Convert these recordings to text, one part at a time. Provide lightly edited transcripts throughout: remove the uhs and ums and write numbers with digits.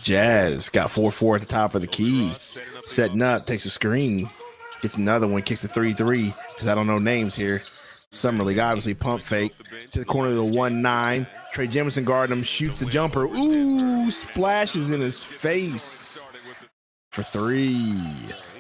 Jazz got 4-4 at the top of the key. Setting up, takes a screen. Gets another one, kicks a 3-3, because I don't know names here. Summer League, obviously pump fake. To the corner of the 1-9. Trey Jemison guarding him, shoots a jumper. Ooh, splashes in his face for 3.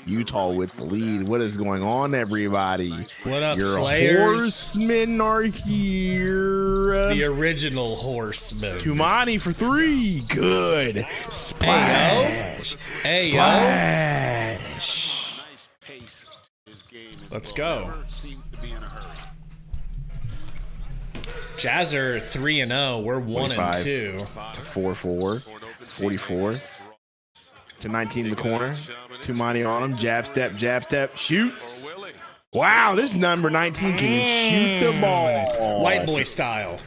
Utah with the lead. What is going on, everybody? What up, Your Slayers? horsemen are here. The original horsemen. Tumani for 3. Good. Splash. Hey, Splash. Let's go. Jazz are 3-0. We're 1-2. 4-4. 44. To 19 in the corner. Tumani on him. Jab step, shoots. Wow, this number 19 can shoot the ball. White boy style.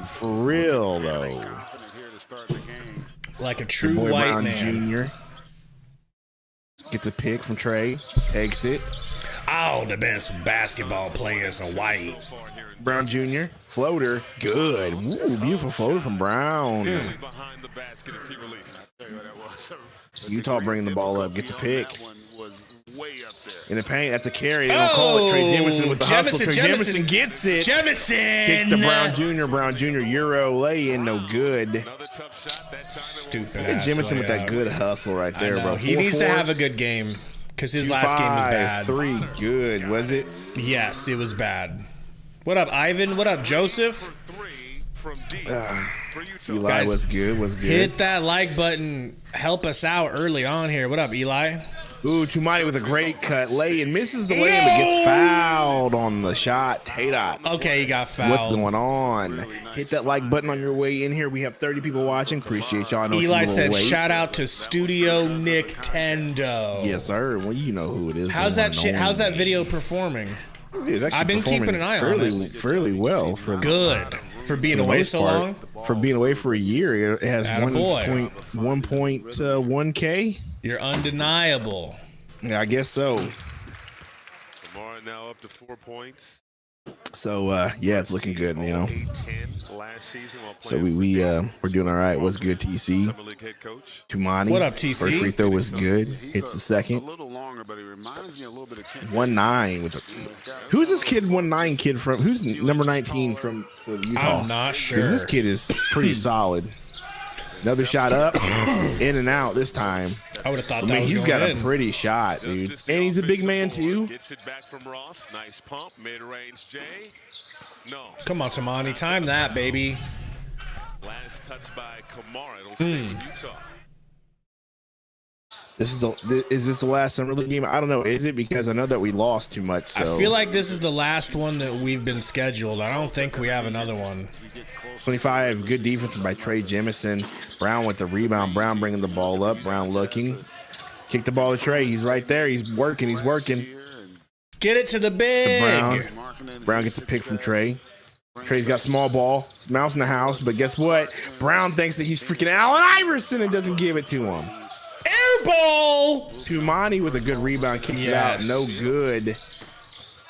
For real, though. Like a true Boy white Brown man. Jr. Gets a pick from Trey. Takes it. All the best basketball players are white. Brown Jr. Floater. Good. Ooh, beautiful floater from Brown. Utah bringing the ball up. Gets a pick. In the paint. That's a carry. They don't call it. Trey Jemison with the hustle. Trey Jemison gets it. Kicks to Brown Jr. Brown Jr. Euro lay-in. No good. Stupid Hey, ass Jemison with that layup. good hustle right there, bro. He needs to have a good game because his last game was bad. 3. Good. Was it? Yes, it was bad. What up, Ivan? What up, Joseph? Eli, Guys, was good. Was good. Hit that like button. Help us out early on here. What up, Eli? Ooh, Tumani with a great cut. Lay-in. Misses the lay-in, but gets fouled on the shot. Tay-Dot. Okay, he got fouled. What's going on? Hit that like button on your way in here. We have 30 people watching. Appreciate y'all. I know Eli it's a little said, late. shout out to Studio Nintendo. Yes, sir. Well, you know who it is. How's that shit? How's that video performing? I've been keeping an eye on it. Fairly well. For Good. For being the away most so part. long? For being away for a year, it has Attaboy. 1.1K. You're undeniable. Yeah, I guess so. Kamara now up to 4 points. So yeah, it's looking good, you know. 8-10 last season while So playing we're doing all right. What's good, TC? Summer League head coach. Tumani. What up, TC? First free throw was good. Hits the second. A little longer, but he reminds me a little bit of 1-9 with the. Who's this kid? 1-9 kid from? Who's number 19 from Utah? I'm not sure. Because this kid is pretty solid. Another shot up, in and out this time. I would have thought I that mean, was he's going got in. a pretty shot, dude. And he's a big man too. Gets it back from Ross. Nice pump. Mid-range Jay. No. Come on, Tamani. Time that, baby. Last touch by Kamara. It'll stay with Utah. Is this the last Summer League game? I don't know. Is it? Because I know that we lost too much. So I feel like this is the last one that we've been scheduled. I don't think we have another one. 25. Good defense by Trey Jemison. Brown with the rebound. Brown bringing the ball up. Brown looking. Kick the ball to Trey. He's right there. He's working. He's working. Get it to the big. Brown gets a pick from Trey. Trey's got small ball. It's mouse in the house. But guess what? Brown thinks that he's freaking Allen Iverson and doesn't give it to him. Air ball. Tumani with a good rebound. Kicks it out. No good.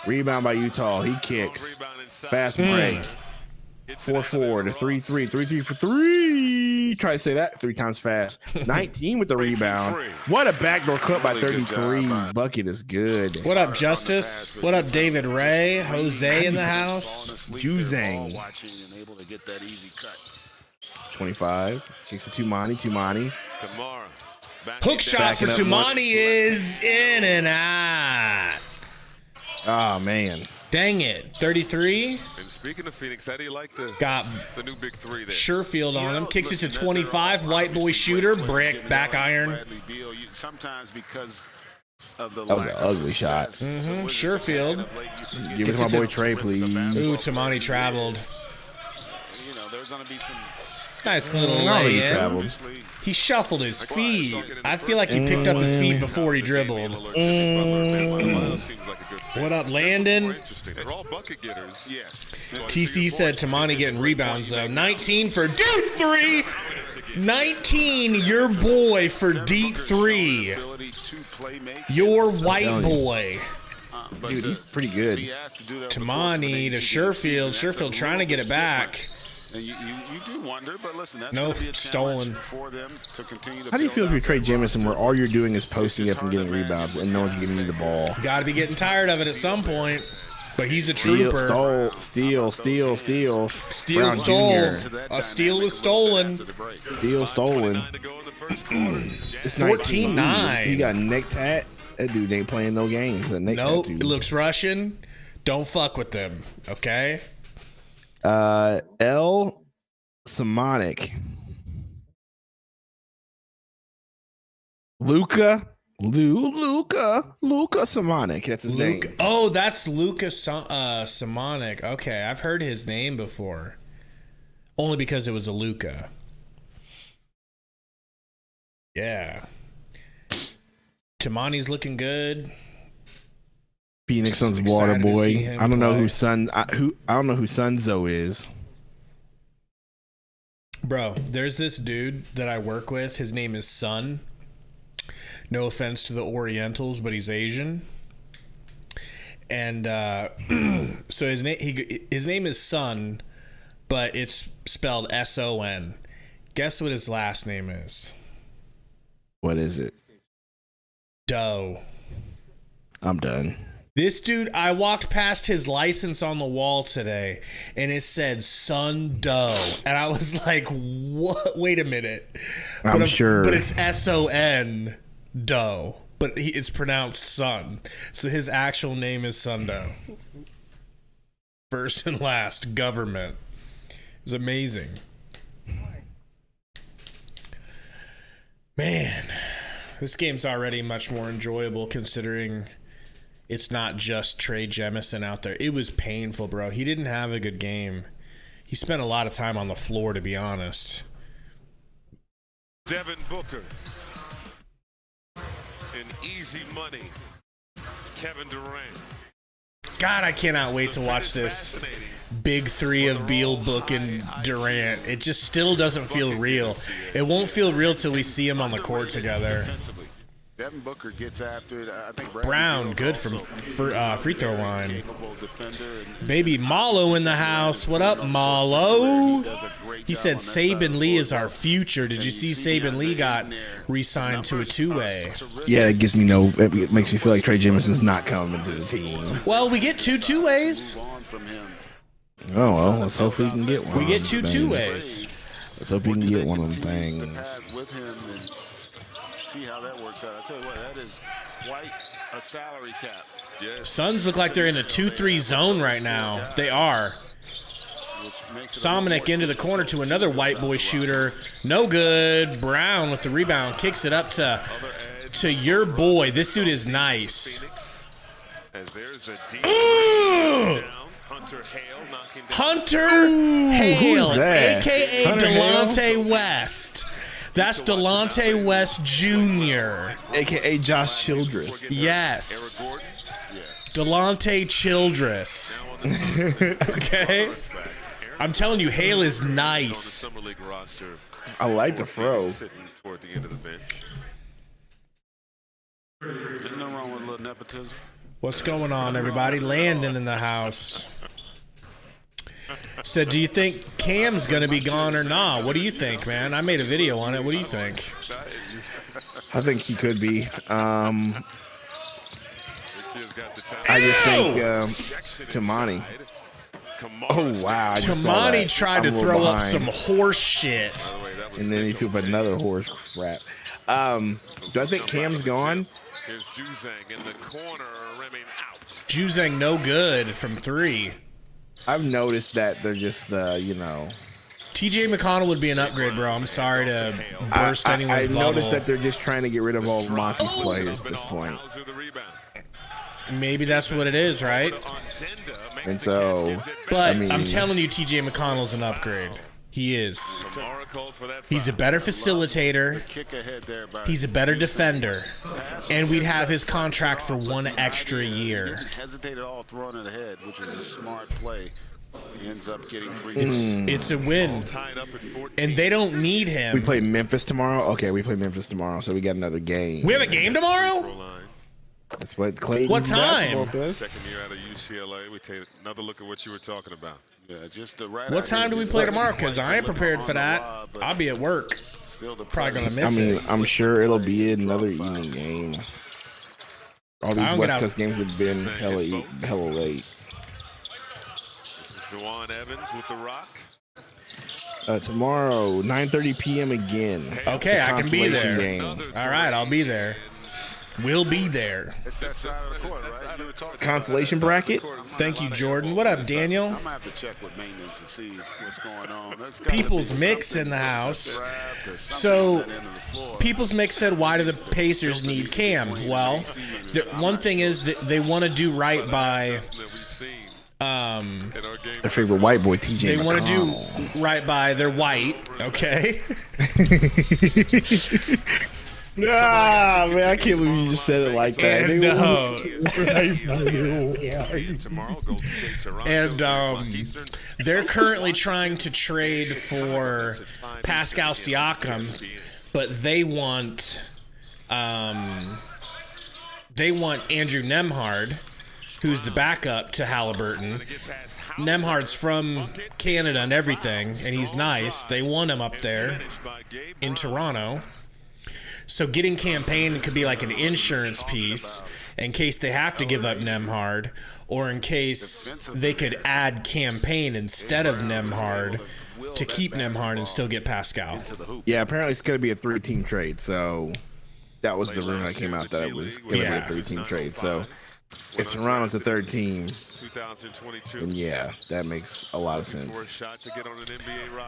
Rebound by Utah. He kicks. Fast break. 4-4 to 3-3. 3-3 for 3. Try to say that 3 times fast. 19 with the rebound. What a backdoor cut by 33. Bucket is good. What up, Justice? What up, David Ray? Jose in the house. Juzang. 25. Kicks to Tumani. Kamara. Hook shot for Tumani is in and out. Oh, man. Dang it. 33. And speaking of Phoenix, how do you like the new big 3 there? Sherfield on him. Kicks it to 25. White boy shooter. Brick. Back iron. Sometimes because of the That was an ugly shot. Sherfield. Give it to my boy Trey, please. Ooh, Tamani traveled. You know, there's going to be some Nice little I don't think he lay-in. traveled. He shuffled his feet. I feel like he picked up his feet before he dribbled. What up, Landon? They're all bucket getters. Yes. TC said Tamani getting rebounds, though. 19 for deep 3. 19, your boy for deep 3. Your white boy. But Dude, he's pretty good. he has to do that Tamani to Sherfield. Sherfield trying to get it back. And you do wonder, but listen, that's Nope, gonna be a stolen. challenge for them to continue to How do you build feel if you're out Trey that Jamison, where roster. all you're doing is posting up and getting rebounds, and no one's giving you the ball? Got to be getting tired of it at some point. But he's a Steal, trooper. steal. Steal Brown stole. Jr. A steal is stolen. Steal stolen. It's 14-9. He got a neck tat. That dude ain't playing no games. That neck Nope. tattoo. It looks Russian. Don't fuck with them. Okay. L. Samonic. Luca Samonic. That's his name. Oh, that's Luca Samonic. Okay, I've heard his name before. Only because it was a Luca. Yeah. Tamani's looking good. Phoenix Suns Excited water to boy. see him I don't know play. I don't know who Sunzo is. Bro, there's this dude that I work with. His name is Sun. No offense to the Orientals, but he's Asian. And so his name is Sun, but it's spelled S-O-N. Guess what his last name is? What is it? Doe. I'm done. This dude, I walked past his license on the wall today, and it said Sun Doe. And I was like, what? Wait a minute. I'm sure. But it's S-O-N Doe. But it's pronounced Sun. So his actual name is Sundo. First and last, government. It was amazing. Man, this game's already much more enjoyable considering it's not just Trey Jemison out there. It was painful, bro. He didn't have a good game. He spent a lot of time on the floor, to be honest. Devin Booker. And easy money. Kevin Durant. God, I cannot wait to watch this big three of Beal, Book, and Durant. It just still doesn't feel real. It won't feel real till we see them on the court together. Devin Booker gets after it. I think Brown, good from free throw line. Baby Malo in the house. What up, Malo? He said Saban Lee is our future. Did you see Saban Lee got re-signed to a two-way? Yeah, it gives me it makes me feel like Trey Jamison's not coming to the team. Well, we get two two-ways. Oh, well, let's hope we can get one. We get two two-ways. Let's hope we can get one of them things. With him and see how that works out. I tell you what, that is quite a salary cap. Yes. Suns look like they're in a 2-3 zone right now. They are. Somnick into the corner to another white boy shooter. No good. Brown with the rebound. Kicks it up to your boy. This dude is nice. As there's a deep down. Hunter Hale knocking down. Hunter Hale, who's that? a.k.a. Hunter Delonte West. That's Delonte West Jr. AKA Josh Childress. Yes. Delonte Childress. Okay? I'm telling you, Hale is nice. I like the fro. Toward the end of the bench. Nothing wrong with a little nepotism. What's going on, everybody? Landon in the house. Said, do you think Cam's going to be gone or not? What do you think, man? I made a video on it. What do you think? I think he could be. I just think Tamani. Oh, wow. Tamani tried to throw up some horse shit. And then he threw up another horse crap. Do I think Cam's gone? Here's Juzang in the corner, rimming out. Juzang no good from three. I've noticed that they're just, TJ McConnell would be an upgrade, bro. I'm sorry to burst anyone's bubble. I noticed that they're just trying to get rid of all of Monty's players at this point. Maybe that's what it is, right? And so, but I'm telling you, TJ McConnell's an upgrade. He is. He's a better facilitator. He's a better defender. And we'd have his contract for one extra year. Hesitated all throwing it ahead, which is a smart play. He ends up getting free. It's a win. And they don't need him. We play Memphis tomorrow? Okay, we play Memphis tomorrow, so we got another game. We have a game tomorrow? That's what Clayton What time? basketball says. Second year out of UCLA. We take another look at what you were talking about. Yeah, just the right. What time do we play tomorrow? Because I ain't prepared for that. I'll be at work. Probably gonna miss it. I'm sure it'll be another evening game. All these West Coast games have been hella late. Juwan Evans with the rock. Tomorrow, 9:30 p.m. again. Okay, I can be Consolation there. game. All right, I'll be there. We'll be there. It's that side of the court, right? You were talking Consolation bracket. Thank you, Jordan. What up, Daniel? I'm gonna have to check with maintenance to see what's going on. People's Mix in the house. So, People's Mix said, why do the Pacers need Cam? Well, one thing is that they want to do right by their favorite white boy, TJ. They want to do right by their white, okay? Nah, man, I can't believe you just said it like that. And they're currently trying to trade for Pascal Siakam, but they want Andrew Nembhard, who's the backup to Halliburton. Nembhard's from Canada and everything, and he's nice. They want him up there in Toronto. So getting Campaign could be like an insurance piece in case they have to give up Nembhard, or in case they could add Campaign instead of Nembhard to keep Nembhard and still get Pascal. Yeah, apparently it's going to be a 3-team trade. So that was the rumor that came out, that it was going to be a 3-team trade. So if Toronto's the third team, then yeah, that makes a lot of sense.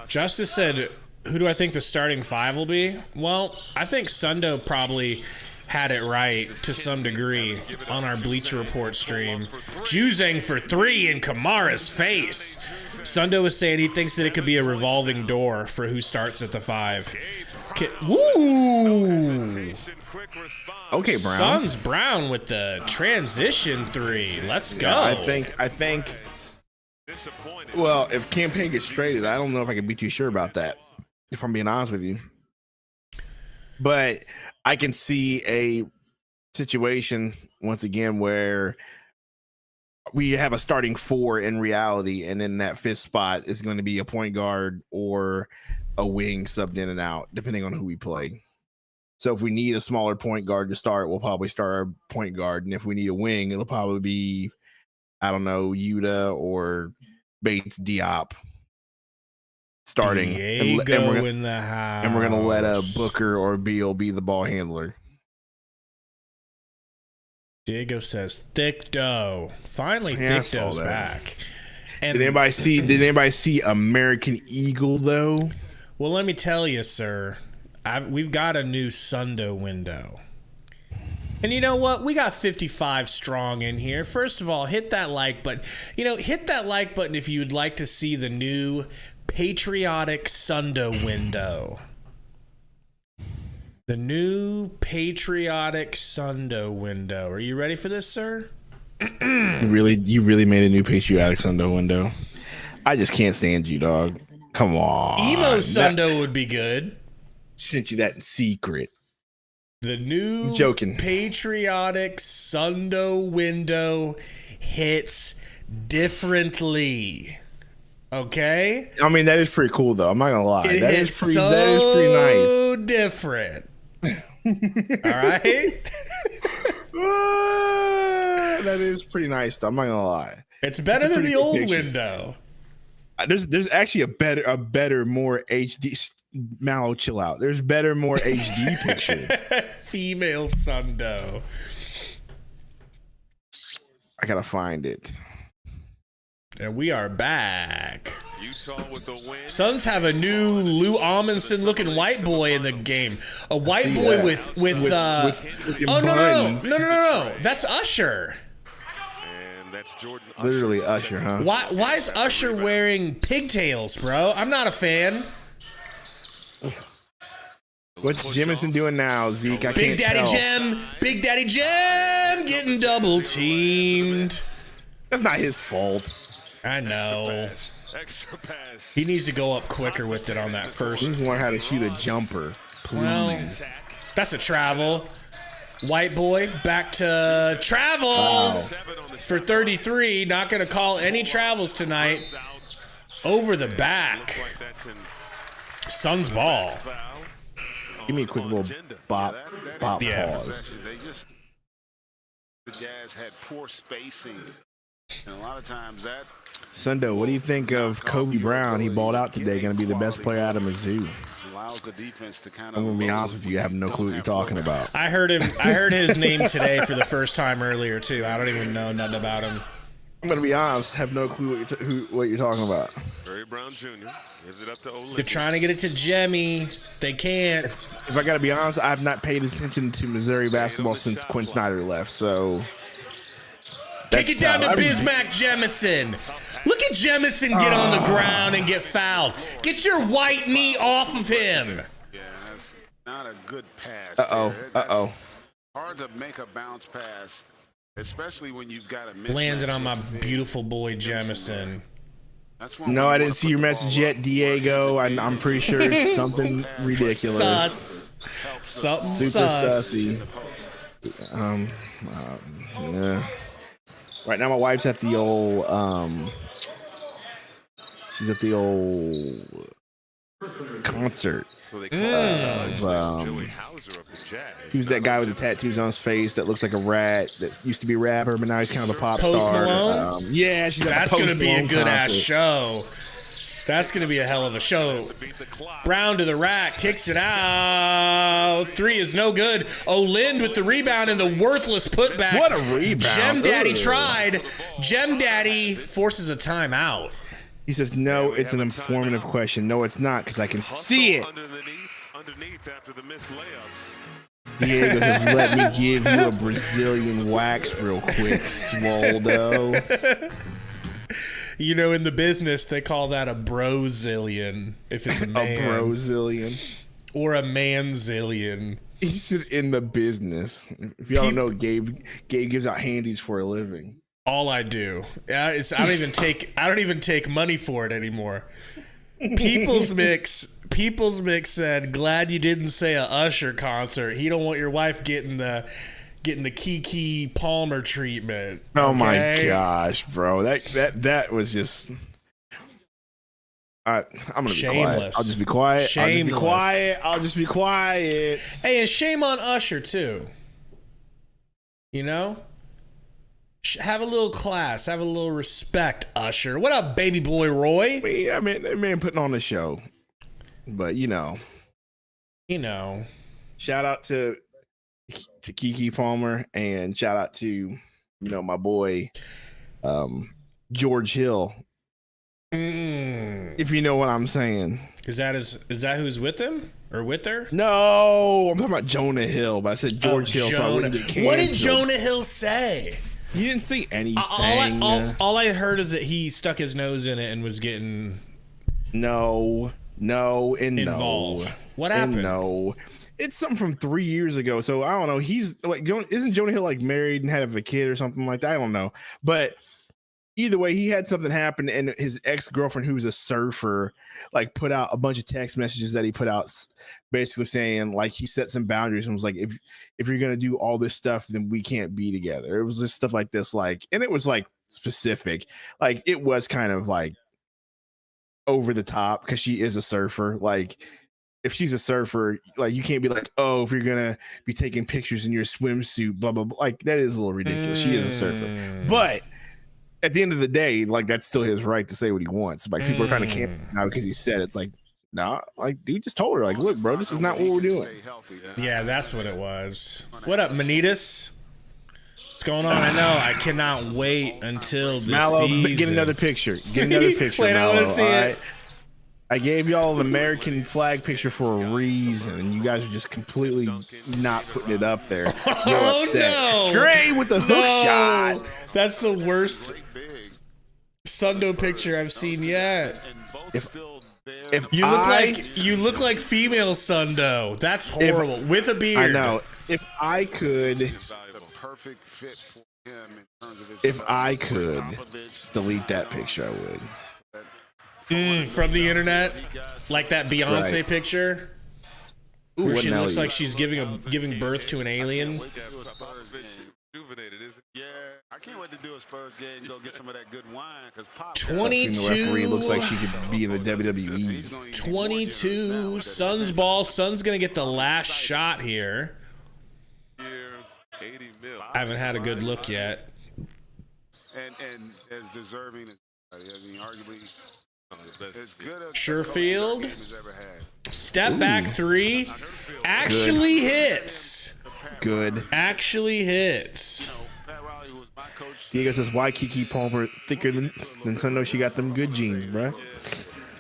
Justice said, who do I think the starting five will be? Well, I think Sundo probably had it right to some degree on our Bleacher Report stream. Juzang for 3 in Kamara's face. Sundo was saying he thinks that it could be a revolving door for who starts at the 5. Woo! Okay, Brown. Suns Brown with the transition 3. Let's go. Yeah, I think. Well, if Campaign gets traded, I don't know if I can be too sure about that, if I'm being honest with you. But I can see a situation once again where we have a starting 4 in reality, and then that 5th spot is going to be a point guard or a wing subbed in and out, depending on who we play. So if we need a smaller point guard to start, we'll probably start our point guard. And if we need a wing, it'll probably be, I don't know, Yuta or Bates Diop starting. Diego in the house. And we're going to let a Booker or Beal be the ball handler. Diego says thick dough. Finally, Yeah, thick dough's back. And Did anybody see American Eagle though? well, let me tell you, sir, we've got a new Sundo window. And you know what? We got 55 strong in here. First of all, hit that like button. Hit that like button if you'd like to see the new patriotic Sundo window. The new patriotic Sundo window. Are you ready for this, sir? You really made a new patriotic Sundo window. I just can't stand you, dog. Come on. Emo Sundo would be good. Sent you that in secret. The new joking. patriotic Sundo window hits differently. Okay? I mean, that is pretty cool, though. I'm not gonna lie. That is pretty nice. Different. All right? That is pretty nice, though. I'm not gonna lie. It's better than the old window. There's actually a better, more HD. Mallow, chill out. There's better, more HD picture. Female Sundo. I gotta find it. And we are back. Utah with the win. Suns have a new Lou Amundsen looking white boy in the game. A white boy with no. That's Usher. And that's Jordan Usher. Literally Usher, huh? Why is Usher wearing pigtails, bro? I'm not a fan. What's Jemison doing now, Zeke? I Big can't Daddy tell. Big Daddy Jem getting double teamed. That's not his fault. I know. Extra pass. He needs to go up quicker with it on that He first. needs to learn how to shoot a jumper, please. Well, that's a travel. White boy back to travel for 33. Not going to call any travels tonight. Over the back. Suns ball. Give me a quick little bop pause. The Jazz had poor spacing, and a lot of times that. Sundo, what do you think of Kobe Brown? He balled out today. Going to be the best player out of Mizzou. Allows the defense to kind of. I'm gonna be honest with you. I have no clue what you're talking about. I heard his name today for the first time earlier too. I don't even know nothing about him. I'm gonna be honest. Have no clue what you're talking about. Barry Brown Jr. gives it up to Olin. They're trying to get it to Jemmy. They can't. If I gotta be honest, I've not paid attention to Missouri basketball since Quinn Snyder left. So kick it down to Bismack Jemison. Look at Jemison get on the ground and get fouled. Get your white knee off of him. Yeah, that's not a good pass. Hard to make a bounce pass, especially when you've got a mismatch. Landed on my beautiful boy Jemison. No, I didn't see your message yet, Diego. I'm pretty sure it's something ridiculous. Sus. Something Super sus. sussy. Yeah. Right now, my wife's at the old. She's at the old concert. So they call Joey Hauser of the Jazz. Who's that guy with the tattoos on his face that looks like a rat that used to be a rapper, but now he's kind of a pop Post star? Malone? Yeah, she's at That's the going to Post be a Malone good ass concert. show. That's going to be a hell of a show. Brown to the rack, kicks it out. Three is no good. Lind with the rebound and the worthless putback. What a rebound. Gem Daddy Ugh. tried. Gem Daddy forces a timeout. He says, no, it's an informative question. No, it's not, because I can see it. Underneath after the missed layups. Diego says, let me give you a Brazilian wax real quick, Swoldo. You know, in the business, they call that a brozillion if it's a man. A Brazilian. Or a manzillion. He said in the business. If y'all don't know, Gabe gives out handies for a living. All I do. I don't even take money for it anymore. People's Mix said, glad you didn't say a Usher concert. He don't want your wife getting the Keke Palmer treatment. Oh okay? my gosh, bro. That was just I'm gonna be quiet. I'll just be quiet. Shameless. I'll just be quiet. Hey, and shame on Usher too. You know? Have a little class. Have a little respect, Usher. What up, baby boy Roy? I mean, that man putting on a show. But, you know. Shout out to Keke Palmer and shout out to, my boy, George Hill. If you know what I'm saying. Is that who's with him? Or with her? No, I'm talking about Jonah Hill, but I said George Hill, so I wouldn't get canceled. What did Jonah Hill say? You didn't see anything. All I heard is that he stuck his nose in it and was getting involved. What happened? No. It's something from 3 years ago. So I don't know. He's like, isn't Jonah Hill like married and have a kid or something like that? I don't know. But either way, he had something happen, and his ex-girlfriend, who's a surfer, like put out a bunch of text messages that he put out, basically saying like he set some boundaries and was like, if you're gonna do all this stuff, then we can't be together. It was just stuff like this, like, and it was like specific, like it was kind of like over the top because she is a surfer. Like, if she's a surfer, like you can't be like, oh, if you're gonna be taking pictures in your swimsuit, blah blah blah. Like that is a little ridiculous. She is a surfer, but at the end of the day, like that's still his right to say what he wants. Like people are trying to cancel him now because he said it's like, nah, like dude just told her, like, look, bro, this is not what we're doing. Yeah, that's what it was. What up, Manitas? What's going on? I know. I cannot wait until this Mallow, season. get another picture. Get another picture. Wait, Mallow, I want to see it. I gave y'all an American flag picture for a reason, and you guys are just completely not putting it up there. Oh no, Trey with the hook shot. That's the worst Sundo picture I've seen yet. If you look like female Sundo. That's horrible. With a beard. I know. If I could delete that picture, I would. From the internet, like that Beyonce picture. Where she What looks Nelly? like she's giving birth to an alien. Yeah, I can't wait to do a Spurs game and go get some of that good wine because Pop. 22. The referee looks like she could be in the WWE. 22. Suns ball. Suns gonna get the last shot here. I haven't had a good look yet. And as deserving as I mean, arguably as good a Sherfield. coach as ever had. Step back three. Actually hits. Good. Actually hits. Pat Riley, who was my coach, Diego says, why Kiki Palmer thicker than Sundo? She got them good genes, bruh.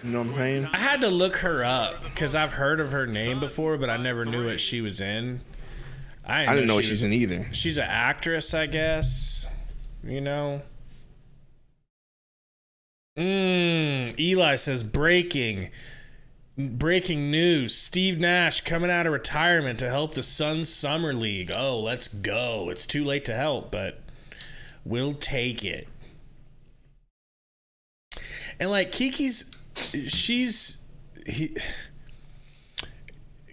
You know what I'm saying? I had to look her up because I've heard of her name before, but I never knew what she was in. I didn't know what she's in either. She's an actress, I guess. You know. Eli says breaking news. Steve Nash coming out of retirement to help the Suns Summer League. Oh, let's go. It's too late to help, but we'll take it. And like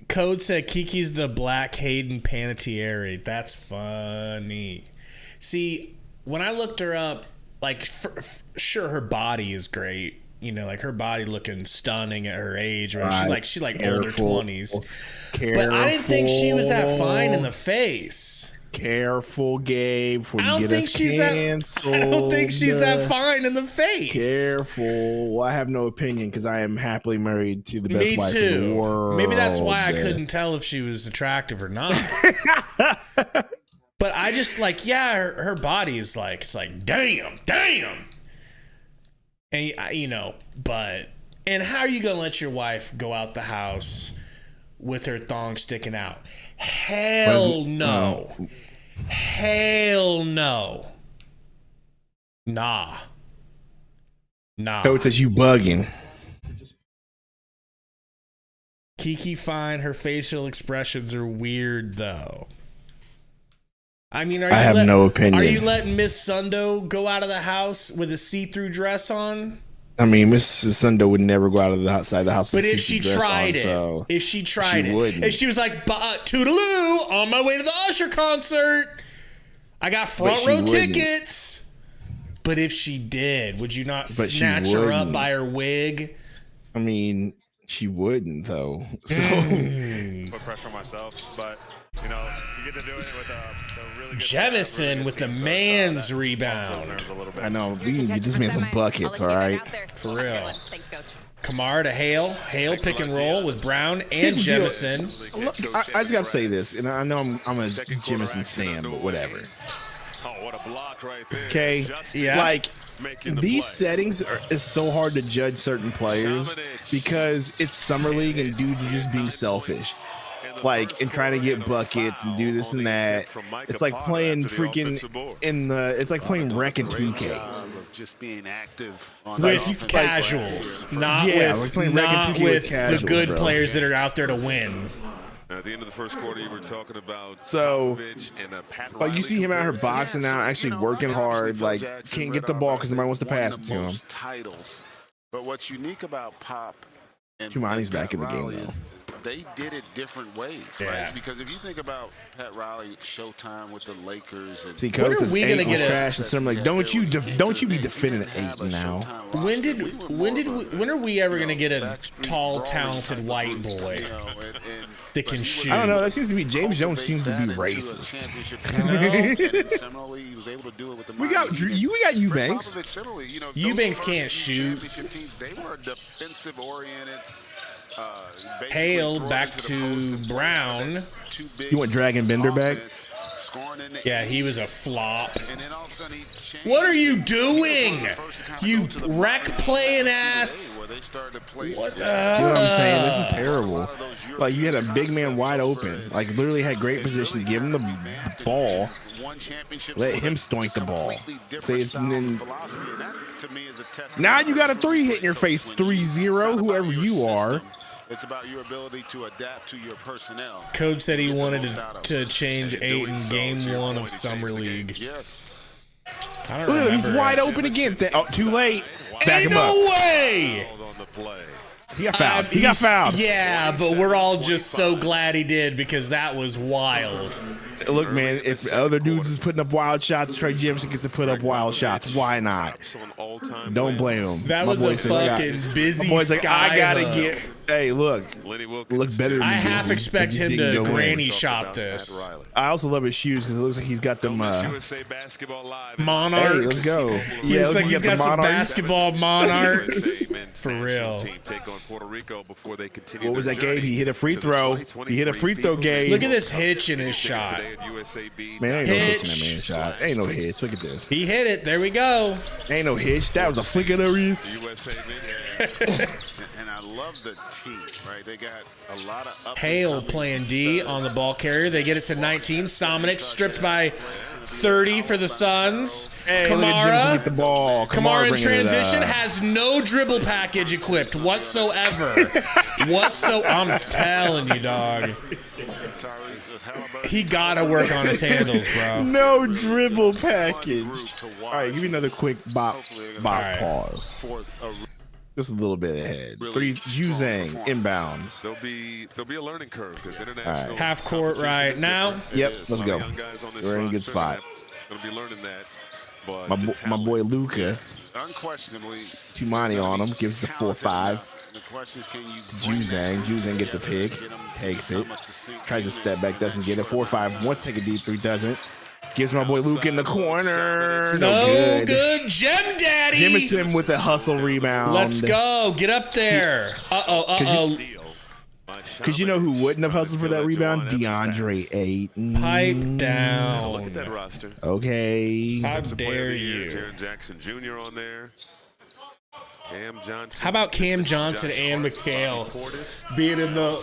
Code said Kiki's the Black Hayden Panettiere. That's funny. See, when I looked her up, like, sure, her body is great. You know, like her body looking stunning at her age. Right? She's like older 20s. But I didn't think she was that fine in the face. Careful, Gabe. I don't think she's that fine in the face. Careful. Well, I have no opinion because I am happily married to the best wife in the world. Maybe that's why I couldn't tell if she was attractive or not. But I just like, yeah, her body is like, it's like, damn. And, you know, and how are you going to let your wife go out the house with her thong sticking out? Hell no. Hell no. Nah. Coach says you bugging. Kiki fine. Her facial expressions are weird, though. I mean, I have no opinion. Are you letting Miss Sundo go out of the house with a see-through dress on? I mean, Mrs. Sundo would never go out of the outside the house. But if she tried it, if she was like, toodaloo, on my way to the Usher concert, I got front row tickets. But if she did, would you not snatch her up by her wig? I mean, she wouldn't, though. So put pressure on myself, but you know, you get to do it with a really good Jemison with the man's rebound. I know we can get this man some buckets, all right? For real. Thanks, Coach. Kamar to Hale pick and roll with Brown and Jemison. Look, I just gotta say this, and I know I'm a Jemison stan, but whatever. Oh, what a block right there. Okay, yeah. Like these settings is so hard to judge certain players because it's summer league and dudes are just being selfish. Like, and trying to get buckets and do this and that. It's like playing freaking it's like playing Rec in 2K. Just being active with casuals, not with the good players that are out there to win. At the end of the first quarter, you were talking about so, Pat like, you see him out here boxing now, actually working hard, like, can't get the ball because somebody wants to pass it to him. But what's unique about Pop and Tumani's back in the game, though. They did it different ways, yeah. Right? Because if you think about Pat Riley Showtime with the Lakers, and see, Coach says 8 was trash, and so I'm like, don't you be defending 8 now? When are we ever gonna get a tall, talented white boy that can shoot? I don't know. That seems to be James Jones seems to be racist. We got Eubanks. Eubanks can't shoot. They were defensive oriented. Hale back to Brown. You want Dragon Bender back? Yeah, he was a flop. What are you doing? You wreck playing ass. What? See what I'm saying? This is terrible. Like, you had a big man wide open. Like, literally had great position. Give him the ball. Let him stoink the ball. Say it's then. Now you got a 3 hit in your face. 3-0, whoever you are. It's about your ability to adapt to your personnel. Code said he wanted to change 8 in game 1 of Summer League. Yes. I don't Look at remember. him. He's wide open again. Oh, too late. Back him up. No way. He got fouled. He got fouled. Yeah, but we're all just so glad he did because that was wild. Look, man, if other dudes is putting up wild shots, Trey Jemison gets to put up wild shots. Why not? Don't blame him. That was a fucking busy boy's like, I gotta skyhook. get. Hey, look better than I me, half Jimmy. expect It just him didn't to go in. granny shot this. I also love his shoes because it looks like he's got them. Monarchs. Hey, let's go. Yeah, It's like he's got some basketball monarchs. For real. What was that, Gabe? He hit a free throw. He hit a free throw, Gabe. Look at this hitch in his shot. Man, ain't no hitch in that Hitch. man's shot. Ain't no hitch. Look at this. He hit it. There we go. Ain't no hitch. That was a flick of the wrist. And I love the team, right? They got a lot of Hale playing D on the ball carrier. They get it to 19. Somonik stripped by 30 for the Suns. Hey, look at Jimson get the Kamara. ball. Kamara in bringing it transition up. has no dribble package equipped whatsoever. I'm telling you, dog. He gotta work on his handles, bro. No dribble package. All right, give me another quick bop right. pause. Just a little bit ahead. Three, Juzang, inbounds. There'll be a learning curve because international Half court right now. Yep, let's go. We're in a good spot. Gonna be learning that. But My boy Luca, unquestionably Tumani on him, gives the 4-5 the question is, can you to Juzang. Juzang gets a pick, takes it, tries to step back, doesn't get it. 4-5 wants to take a deep three, doesn't. Gives my boy Luke in the corner. No good. Gem Daddy. Jemison with the hustle rebound. Let's go. Get up there. Uh-oh. Because you know who wouldn't have hustled for that rebound? DeAndre Ayton. Pipe down. look at that roster. Okay. How dare you? Jaren Jackson Jr. on there. Cam Johnson. How about Cam Johnson and McHale being in the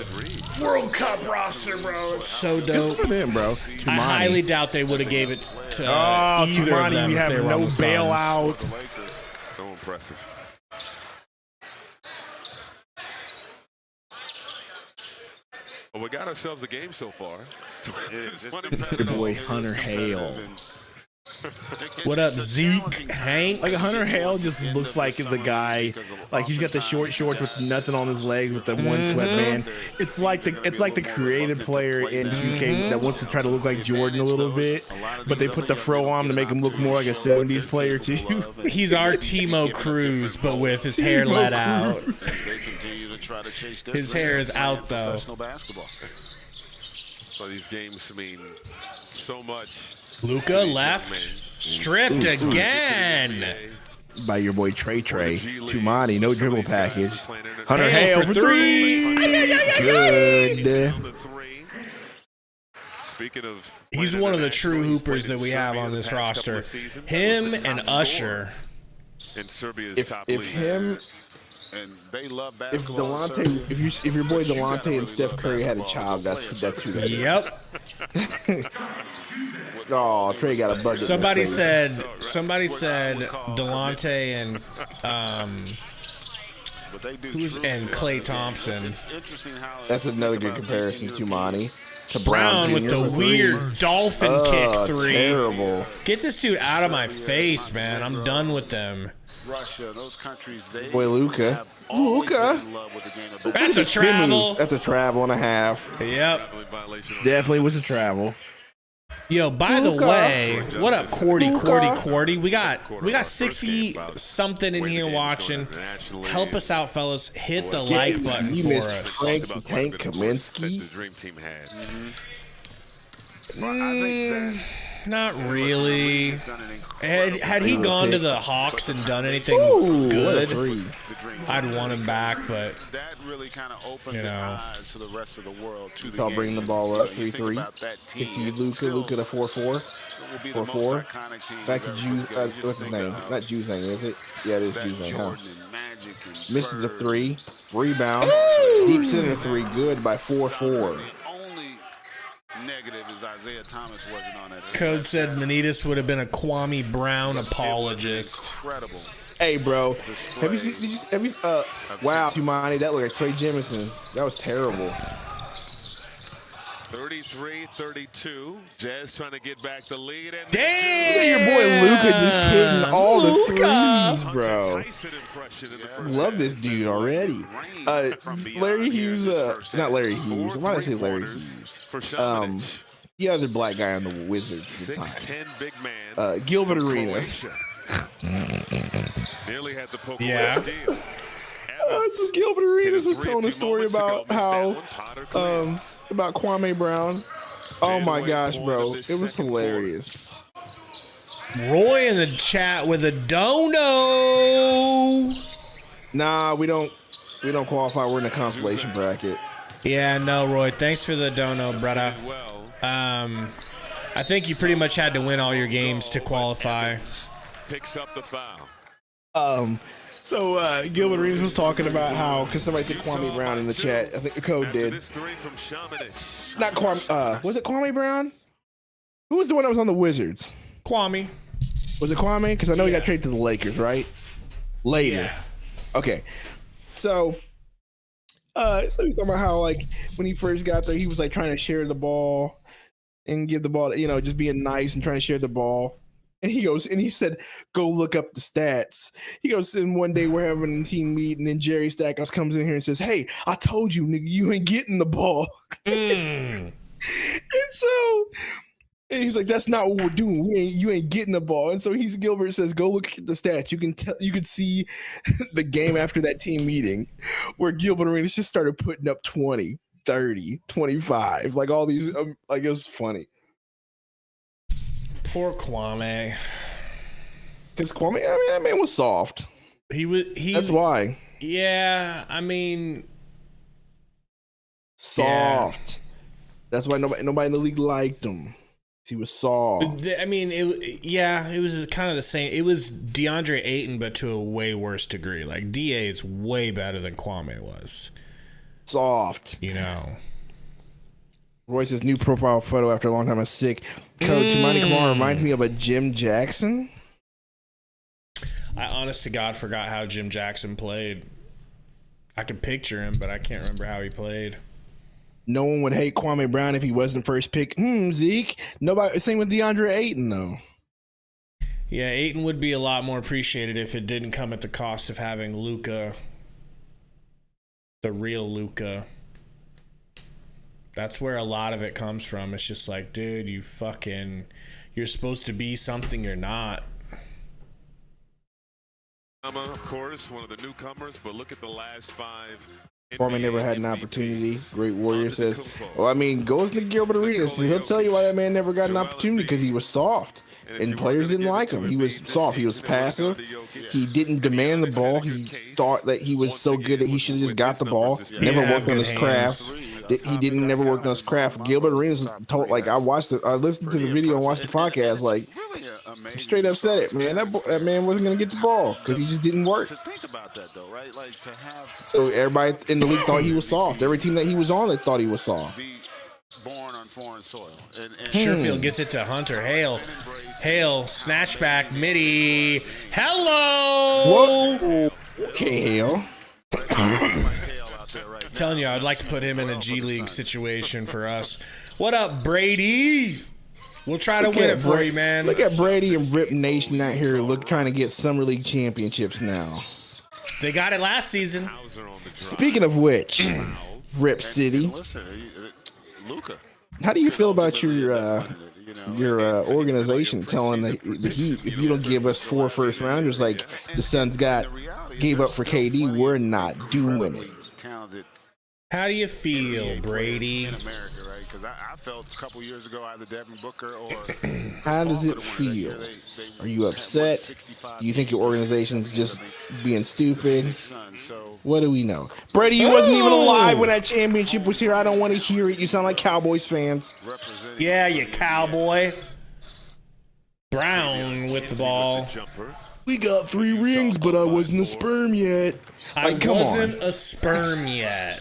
World Cup roster, bro? It's so Good for dope. them, bro. I Tumani. highly doubt they would have gave it to Oh, either of them Tumani, you if they have were on no the Suns. bailout. So impressive. Well, we got ourselves a game so far. Your boy Hunter Hale. What up, Zeke? Hanks? Like Hunter Hale just looks like the guy, like he's got the short shorts with nothing on his legs with the one sweatband. It's like the creative player in 2K that wants to try to look like Jordan a little bit, but they put the fro on to make him look more like a 70s player too. He's our Timo Cruz, but with his hair let out. His hair is out, though. So these games mean so much. Luka left, stripped again. By your boy Trey Tumani, no dribble package. Hunter Hale Hale for for three. Good. Speaking of, He's one of the true hoopers that we have on this roster. Him and Usher. in Serbia's If top if league. him And they love if basketball. Delonte if your boy Delonte and Steph Curry had a child, that's who that is. Yep. Oh, Trey got a bucket. Somebody in his face. said Delonte and But they do who's and Klay Thompson. interesting how That's another good comparison to Monty. To Brown with Jr. the for three. weird dolphin kick three. Terrible. Get this dude out of my face, man. I'm done with them. Russia, those countries, they Boy, Luka. have always Luka. been in love with the game of That's a Spin travel. moves. That's a travel and a half. Yep. Definitely was a travel. Yo, by the Luka. way, what up, Cordy? Luka. We got 60 something in here watching. Help us out, fellas. Hit the like button You for missed us. Frank Kaminsky. The dream team had. Not really. Had he gone to the Hawks and done anything Ooh, what a good, three. I'd want him back, but that really kind of opened You the know. eyes to the rest of the world. To the Y'all game. bringing the ball up, So you think 3-3. about that team, Kicks to you, it's Luka. still Luka to 4-4. will be the most 4-4. iconic team Back to we've Juice. ever put together. You What's just his think name? about Not Juzang, is it? Yeah, it is that Juzang, huh? Jordan and Magic and Misses the Bird. three. Rebound. Deep center three. Good by 4-4. The only negative is Isaiah Thomas wasn't on that team. Code said Manitas would have been a Kwame Brown apologist. Incredible. Hey, bro. Have you seen? Wow, Tumani, that looked like Trey Jemison. That was terrible. 33-32. Jazz trying to get back the lead. And Damn! Your boy Luka just hitting all the Luka! threes, bro. Love this dude already. Larry Hughes, not Larry Hughes. Why did I say Larry Hughes? The other black guy on the Wizards at the time. 6'10" big man. Gilbert Arenas. Nearly had the poke Yeah. away steal. So Gilbert Arenas was telling a story about how about Kwame Brown. Oh my gosh, bro, it was hilarious. Roy in the chat with a dono. Nah, we don't qualify. We're in the consolation bracket. Yeah, no, Roy. Thanks for the dono, brother. I think you pretty much had to win all your games to qualify. Picks up the foul. So Gilbert Arenas was talking about how, because somebody said Kwame Brown in the chat. I think the code did. Not Kwame. Was it Kwame Brown? Who was the one that was on the Wizards? Kwame. Was it Kwame? Because I know he got traded to the Lakers, right? Later. Yeah. Okay. So he's talking about how, like, when he first got there, he was like trying to share the ball and give the ball, just being nice and trying to share the ball. And he goes, and he said, go look up the stats. He goes, and one day we're having a team meeting, and Jerry Stackhouse comes in here and says, hey, I told you, nigga, you ain't getting the ball. And he's like, that's not what we're doing. You ain't getting the ball. And so Gilbert says, go look at the stats. You can see the game after that team meeting where Gilbert Arenas just started putting up 20, 30, 25, like all these, like, it was funny. Poor Kwame. Because Kwame, I mean, that man was soft. That's why. Yeah, I mean, soft. Yeah. That's why nobody in the league liked him. He was soft. I mean, it was kind of the same. It was DeAndre Ayton, but to a way worse degree. Like, DA is way better than Kwame was. Soft. Royce's new profile photo after a long time is sick. Code Tumani Kamara reminds me of a Jim Jackson. I honest to God forgot how Jim Jackson played. I can picture him, but I can't remember how he played. No one would hate Kwame Brown if he wasn't first pick. Zeke. Nobody. Same with DeAndre Ayton, though. Yeah, Ayton would be a lot more appreciated if it didn't come at the cost of having Luka, the real Luka. That's where a lot of it comes from. It's just like, dude, you're supposed to be something you're not. Of course, one of the newcomers, but look at the last five. Foreman never had an opportunity. Great Warrior says, well, I mean, go listen to Gilbert Arenas. He'll tell you why that man never got an opportunity, because he was soft. And players didn't like him. He was soft. He was passive. He didn't demand the ball. He thought that he was so good that he should have just got the ball. Never worked on his craft. He didn't never work on his craft. Gilbert Arenas told, like, I listened to the video and watched the podcast, like, he straight up said it, man. That man wasn't going to get the ball because he just didn't work. So everybody in the league thought he was soft. Every team that he was on, they thought he was soft. Born on foreign soil. Sherfield gets it to Hunter. Hale, snatchback, midi. Hello! Whoa. Okay, Hale. Telling you, I'd like to put him in a G League situation for us. What up, Brady? We'll try to win it for you, man. Look at Brady and Rip Nation out here trying to get Summer League championships now. They got it last season. Speaking of which, Rip City. How do you feel about your organization telling the Heat, if you don't give us 4 first rounders like the Suns gave up for KD, we're not doing it? How do you feel, Brady? In America, right? Because I felt a couple years ago either Devin Booker or. How does it feel? Are you upset? Do you think your organization's just being stupid? What do we know? Brady, you wasn't even alive when that championship was here. I don't want to hear it. You sound like Cowboys fans. Yeah, you cowboy. Brown with the ball. We got 3 rings, but I wasn't a sperm yet. I wasn't a sperm yet.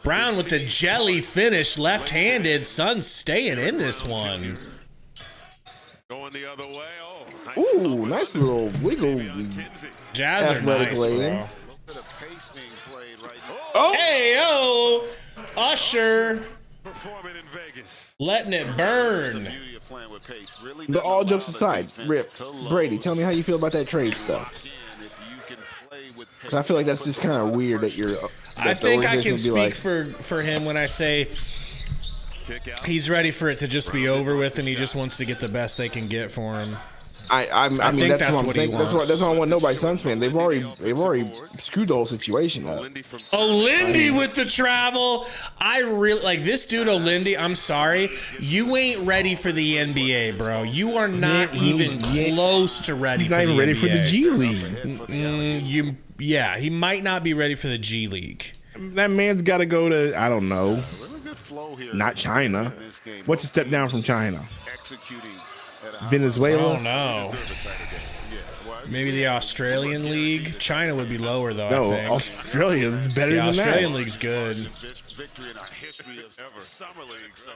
Brown with the jelly finish, left-handed. Suns staying in this one. Going the other way. Ooh, nice little wiggle. Jazz athletic nice, lane. Oh, hey, yo. Usher Performing in Vegas. letting it burn. But all jokes aside, Rip, Brady, tell me how you feel about that trade stuff. Because I feel like that's just kind of weird that you're. I think I can speak for him when I say he's ready for it to just be over with, and he just wants to get the best they can get for him. I mean, that's what I'm thinking. That's what I want. Nobody Suns fan. They've already screwed the whole situation up. Olindy with the travel. I really like this dude, Olindy. I'm sorry, you ain't ready for the NBA, bro. You are not even close to ready. He's not even ready for the G League. Yeah, he might not be ready for the G League. That man's got to go to, I don't know, not China. What's a step down from China? Venezuela? I don't know. Maybe the Australian League. China would be lower, though, No, I think. Australia is better than that. The Australian League's good. Victory in our history of summer league, so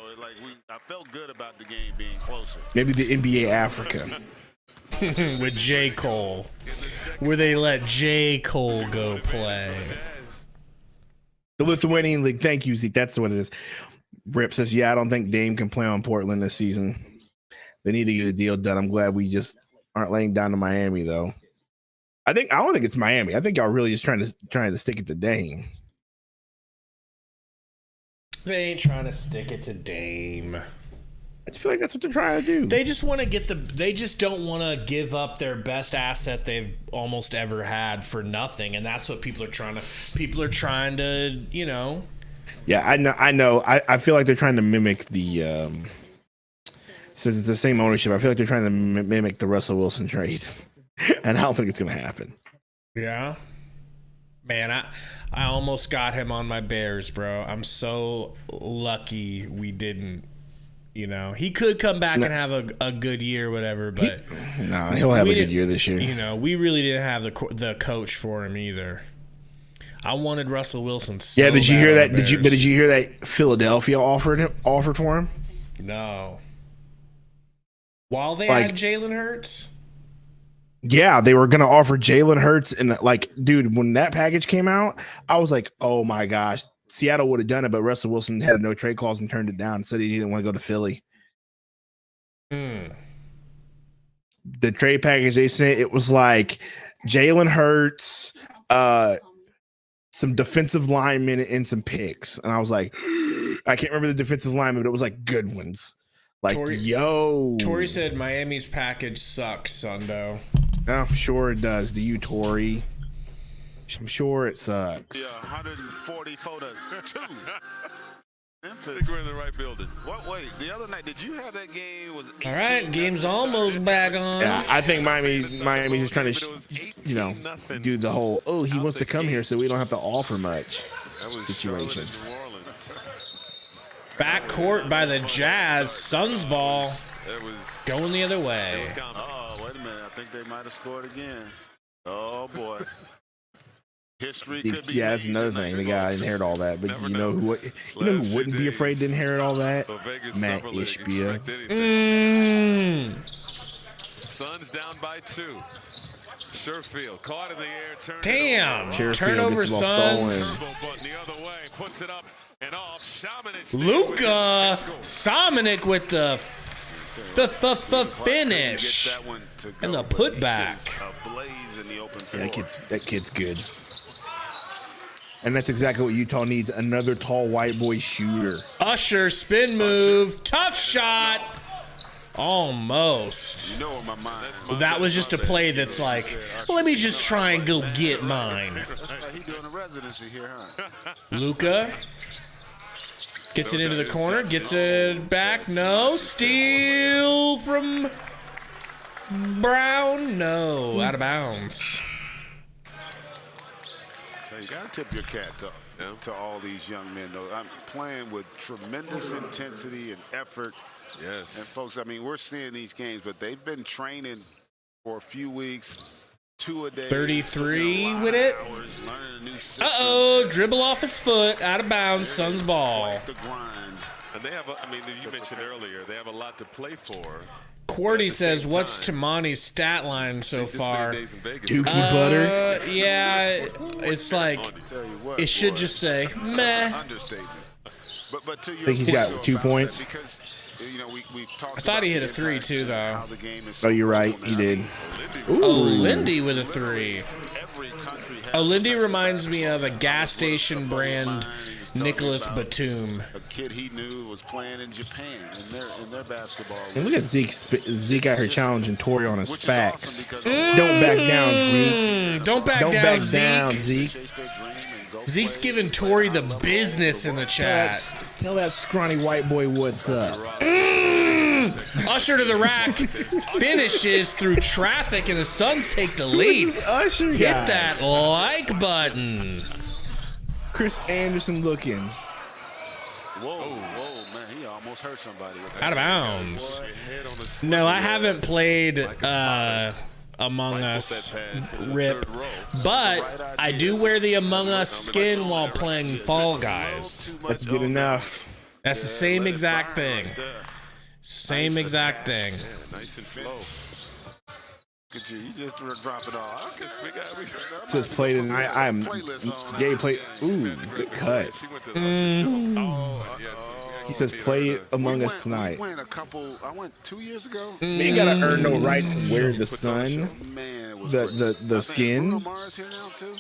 I felt good about the game being closer. Maybe the NBA Africa. With J. Cole. Where they let J. Cole go play. The Lithuanian League. Thank you, Zeke. That's what it is. Rip says, yeah, I don't think Dame can play on Portland this season. They need to get a deal done. I'm glad we just aren't laying down to Miami, though. I don't think it's Miami. I think y'all really just trying to stick it to Dame. They ain't trying to stick it to Dame. I just feel like that's what they're trying to do. They just want to they just don't want to give up their best asset they've almost ever had for nothing, and that's what people are trying to, you know. Yeah, I know. I feel like they're trying to mimic the since it's the same ownership, I feel like they're trying to mimic the Russell Wilson trade. And I don't think it's going to happen. Yeah. Man, I almost got him on my Bears, bro. I'm so lucky we didn't. You know, he could come back and have a good year or whatever, but he'll have a good year this year. You know, we really didn't have the coach for him either. I wanted Russell Wilson so Yeah, did you hear that? Did you hear that Philadelphia offered for him? No. While they had Jalen Hurts? Yeah, they were going to offer Jalen Hurts. And, dude, when that package came out, I was like, oh, my gosh. Seattle would have done it, but Russell Wilson had no trade clause and turned it down. Said he didn't want to go to Philly. The trade package they sent, it was like Jalen Hurts, some defensive linemen, and some picks. And I was like, I can't remember the defensive linemen, but it was like good ones. Tori said Miami's package sucks, Sundo. I'm sure it does. Do you, Tori? I'm sure it sucks. Yeah, 140 for the 2. I think we're in the right building. Wait, the other night, did you have that game? All right, game's almost back on. Yeah, I think Miami's just trying to, do the whole, he wants to come here so we don't have to offer much situation. Backcourt by the Jazz. Suns ball going the other way. Oh, wait a minute. I think they might have scored again. Oh, boy. History could be that's another thing. The guy inherited all that, but you know who wouldn't be afraid to inherit all that? Matt Ishbia. Suns down by 2. Sherfield caught in the air. Damn. Turnover, Suns. The other way, puts it up and off. Luka Samanic with the finish and the putback. That kid's good. And that's exactly what Utah needs. Another tall white boy shooter. Usher, spin move. Tough shot. Almost. That was just a play that's like, let me just try and go get mine. Luka gets it into the corner. Gets it back. No. Steal from Brown. No. Out of bounds. You got to tip your cap to all these young men, though. I'm playing with tremendous intensity and effort. Yes. And, folks, I mean, we're seeing these games, but they've been training for a few weeks, 2 a day. 33 with it. Uh-oh, dribble off his foot, out of bounds, Suns ball. And they have, you mentioned earlier, they have a lot to play for. Quarty says, what's Tamani's stat line so far? Dookie butter? Yeah, it's like, it should just say, meh. But to your I think he's got 2 points. Because, we talked I thought he about hit a the 3 impact too, and though. how the game is Oh, you're right. He did. Oh, Lindy with a 3. Every country has Oh, Lindy reminds me of a gas station brand Nicholas Batum. a kid he knew was playing in Japan in their basketball. And look at Zeke out here challenging Tori on his Which is facts. awesome because Don't back down, Zeke. Don't back Don't down, back Zeke. down, Zeke. chase their dream and go Zeke's play. giving Tori the business in the chat. Tell that scrawny white boy what's up. Usher to the rack. Finishes through traffic, and the Suns take the lead. Who's this Usher Hit guy? that like button. Chris Anderson looking. Whoa, man, he almost hurt somebody with that. Out of bounds. No, I haven't played Among Us RIP, but I do wear the Among Us skin while playing Fall Guys. That's good enough. That's the same exact thing. Same exact thing. Nice and slow. Look at you just drop it all. Says play tonight. I'm Gabe play. Ooh, good cut. He says play Among Us tonight. I went 2 years ago. Man, you gotta earn no right to wear the sun, Man, it was the skin. Bruno Mars here now too.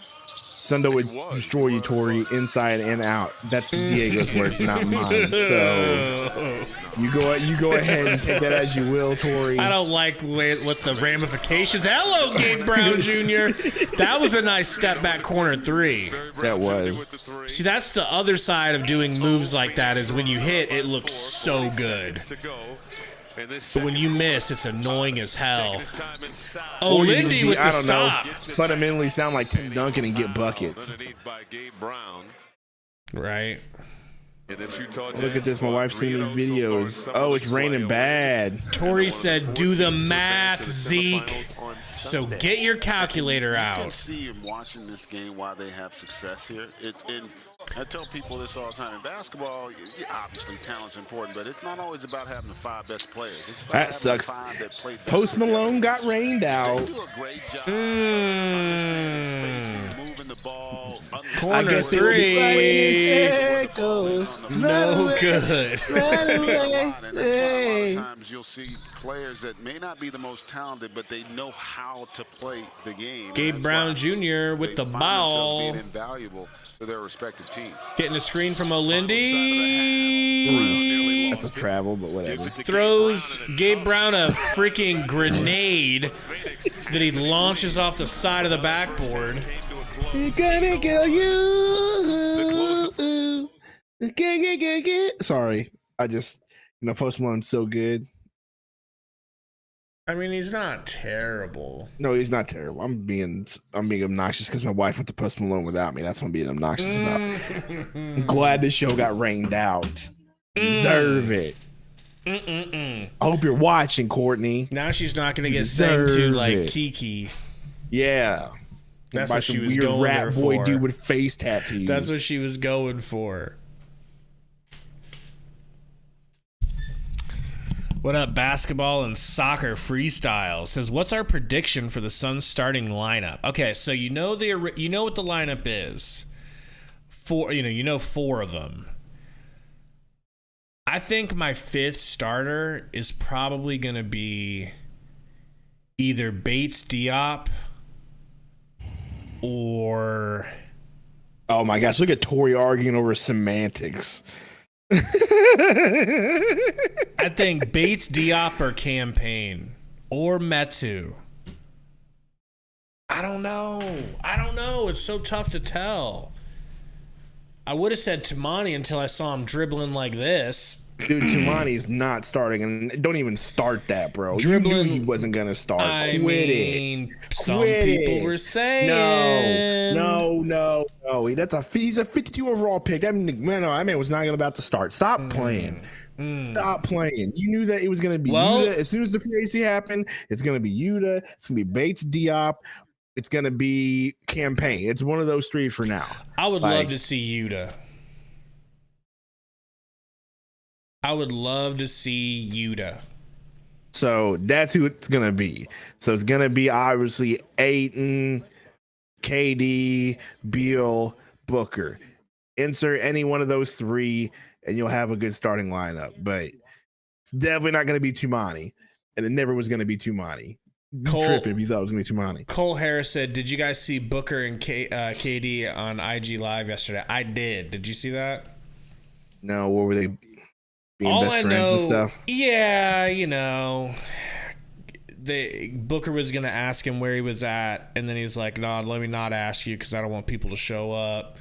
Sundo would destroy you, Tori, inside and out. That's Diego's words, not mine. So you go ahead and take that as you will, Tori. I don't like what the ramifications. Hello, Gabe Brown Jr. That was a nice step back corner 3. That was. See, that's the other side of doing moves like that is when you hit, it looks so good. But when you miss, it's annoying as hell. Oh, Or you just Lindy be, with the I don't stop. know, fundamentally sound like Tim Duncan and get buckets. Right. Look at this, my wife's seen me videos. Oh, it's raining bad. Tori said, do the math, Zeke. So get your calculator You can out. see him watching this game why they have success here. And I tell people this all the time. In basketball, obviously talent's important, but it's not always about having the 5 best players. It's about That having sucks. the 5 that play best Post together. Malone got rained They out. do a great job understanding spacing, moving the ball. Corner I guess they will be running in 3. circles. No good. Run And away. that's why a lot Hey. of times you'll see players that may not be the most talented, but they know how to play the game. Gabe And that's Brown why Jr. with they the find themselves ball. being invaluable to their respective teams. Getting a screen from O'Lindy. That's a travel, but whatever. Throws Gabe Brown a freaking grenade that he launches off the side of the backboard. You're gonna kill you. Sorry, I just Post Malone's so good. I mean, he's not terrible. No, he's not terrible. I'm being obnoxious because my wife went to Post Malone without me. That's what I'm being obnoxious about. I'm glad the show got rained out. Deserve it. I hope you're watching, Courtney. Now she's not going to get sent to Deserve like it. Kiki. Yeah. That's By what she some was weird going rat there boy for. dude with face tattoos. That's what she was going for. What up, basketball and soccer freestyle? Says, what's our prediction for the Suns starting lineup? Okay, so you know what the lineup is. 4 of them. I think my 5th starter is probably going to be either Bates Diop or Oh my gosh, look at Tori arguing over semantics. I think Bates Diop or Campaign or Metu. I don't know. It's so tough to tell. I would have said Tamani until I saw him dribbling like this. Dude, Tumani's not starting, and don't even start that, bro. Dribbling- You knew he wasn't gonna start. Quit it. Some Quit people it. were saying No. He's a 52 overall pick. That man was not about to start. Stop playing. Stop playing. You knew that it was gonna be Yuta. As soon as the free agency happened, it's gonna be Yuta. It's gonna be Bates Diop. It's gonna be Campaign. It's one of those 3 for now. I would love to see Yuta. So that's who it's gonna be. So it's gonna be obviously Ayton, KD, Beal, Booker. Insert any one of those 3 and you'll have a good starting lineup. But it's definitely not going to be Tumani, and it never was going to be Tumani. Tripping if you thought it was going to be Tumani. Cole Harris said, "Did you guys see Booker and KD on IG Live yesterday?" I did. Did you see that? No, what were they being All best I friends know, and stuff? Yeah, you know, Booker was gonna ask him where he was at, and then he's like, "No, let me not ask you because I don't want people to show up."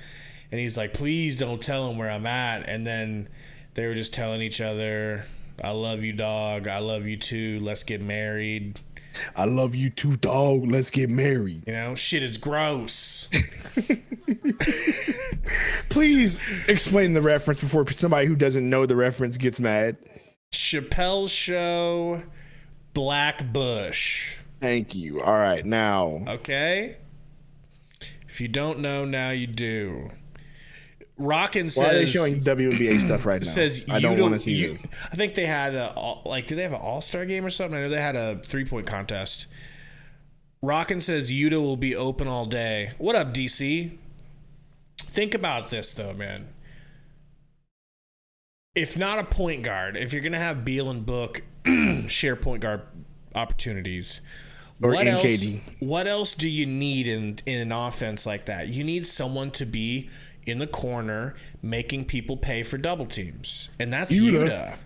And he's like, "Please don't tell him where I'm at." And then they were just telling each other, "I love you, dog. I love you too. Let's get married." I love you too, dog. Let's get married. You know, shit is gross. Please explain the reference before somebody who doesn't know the reference gets mad. Chappelle's Show, Black Bush. Thank you. All right, now. Okay? If you don't know, now you do. Rockin' says... Why are they showing WNBA stuff right now? Says I don't want to see this. I think they had did they have an all-star game or something? I know they had a 3-point contest. Rockin' says Yuta will be open all day. What up, DC? Think about this, though, man. If not a point guard, if you're going to have Beal and Book share point guard opportunities, or what else do you need in an offense like that? You need someone to be in the corner making people pay for double teams. And that's Yuta.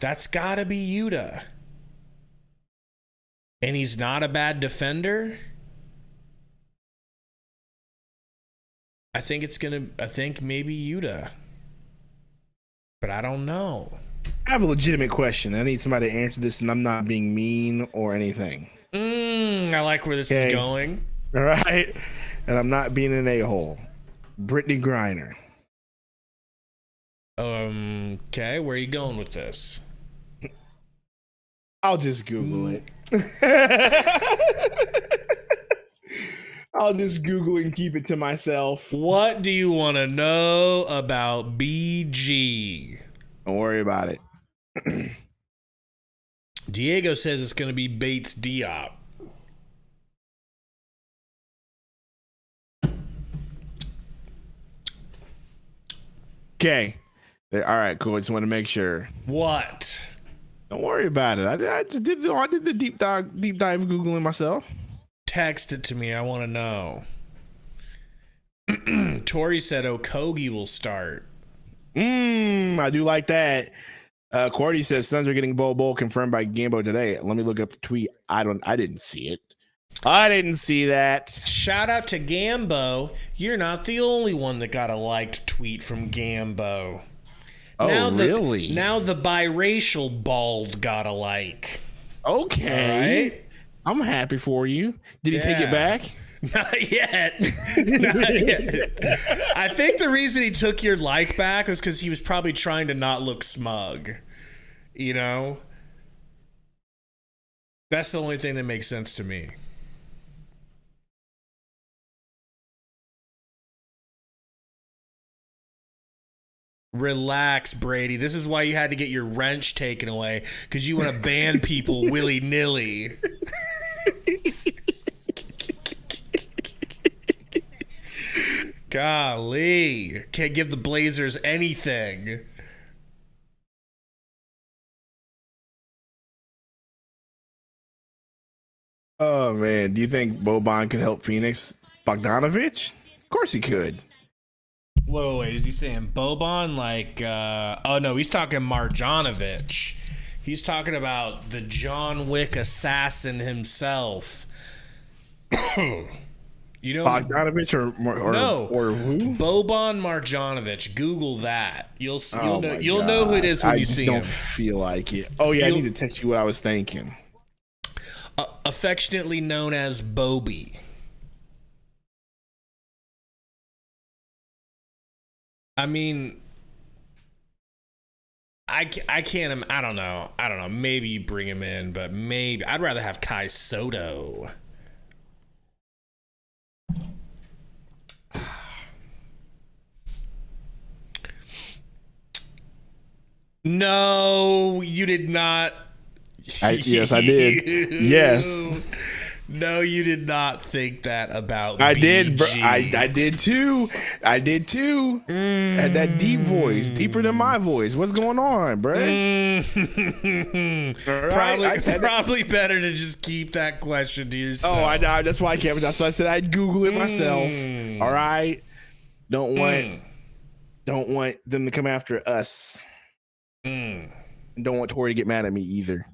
That's got to be Yuta. And he's not a bad defender. I think maybe Yuta. But I don't know. I have a legitimate question. I need somebody to answer this, and I'm not being mean or anything. I like where this is going. All right. And I'm not being an a-hole. Brittany Griner. Okay, where are you going with this? I'll just Google it. I'll just Google it and keep it to myself. What do you want to know about BG? Don't worry about it. Diego says it's going to be Bates Diop. Okay. All right, cool. I just want to make sure. What? Don't worry about it. I just did. I did the deep dive Googling myself. Text it to me. I want to know. Tori said Okogie will start. I do like that. Cordy says Suns are getting Bowl confirmed by Gambo today. Let me look up the tweet. I didn't see it. I didn't see that. Shout out to Gambo. You're not the only one that got a liked tweet from Gambo. Oh, really? Now the biracial bald got a like. Okay. Right. I'm happy for you. Did he take it back? Not yet. Not yet. I think the reason he took your like back was because he was probably trying to not look smug. You know? That's the only thing that makes sense to me. Relax, Brady. This is why you had to get your wrench taken away, because you want to ban people willy-nilly. Golly. Can't give the Blazers anything. Oh, man. Do you think Boban could help Phoenix? Bogdanovich? Of course he could. Whoa, wait. Is he saying Boban? Like, oh, no. He's talking Marjanovic. He's talking about the John Wick assassin himself. You know, Bogdanovich or who? Boban Marjanovic. Google that. You'll know who it is when you see him. I just don't feel like it. Oh yeah, I need to text you what I was thinking. Affectionately known as Bobby. I mean, I can't. I don't know. Maybe you bring him in, but maybe I'd rather have Kai Soto. No, you did not. Yes, I did. Yes. No, you did not think that about I BG. did, bro. I did too. I did too. Had that deep voice, deeper than my voice. What's going on, bro? Probably better to just keep that question to yourself. Oh, that's why I can't. That's why I said I'd Google it myself. All right. Don't want them to come after us. Don't want Tori to get mad at me either.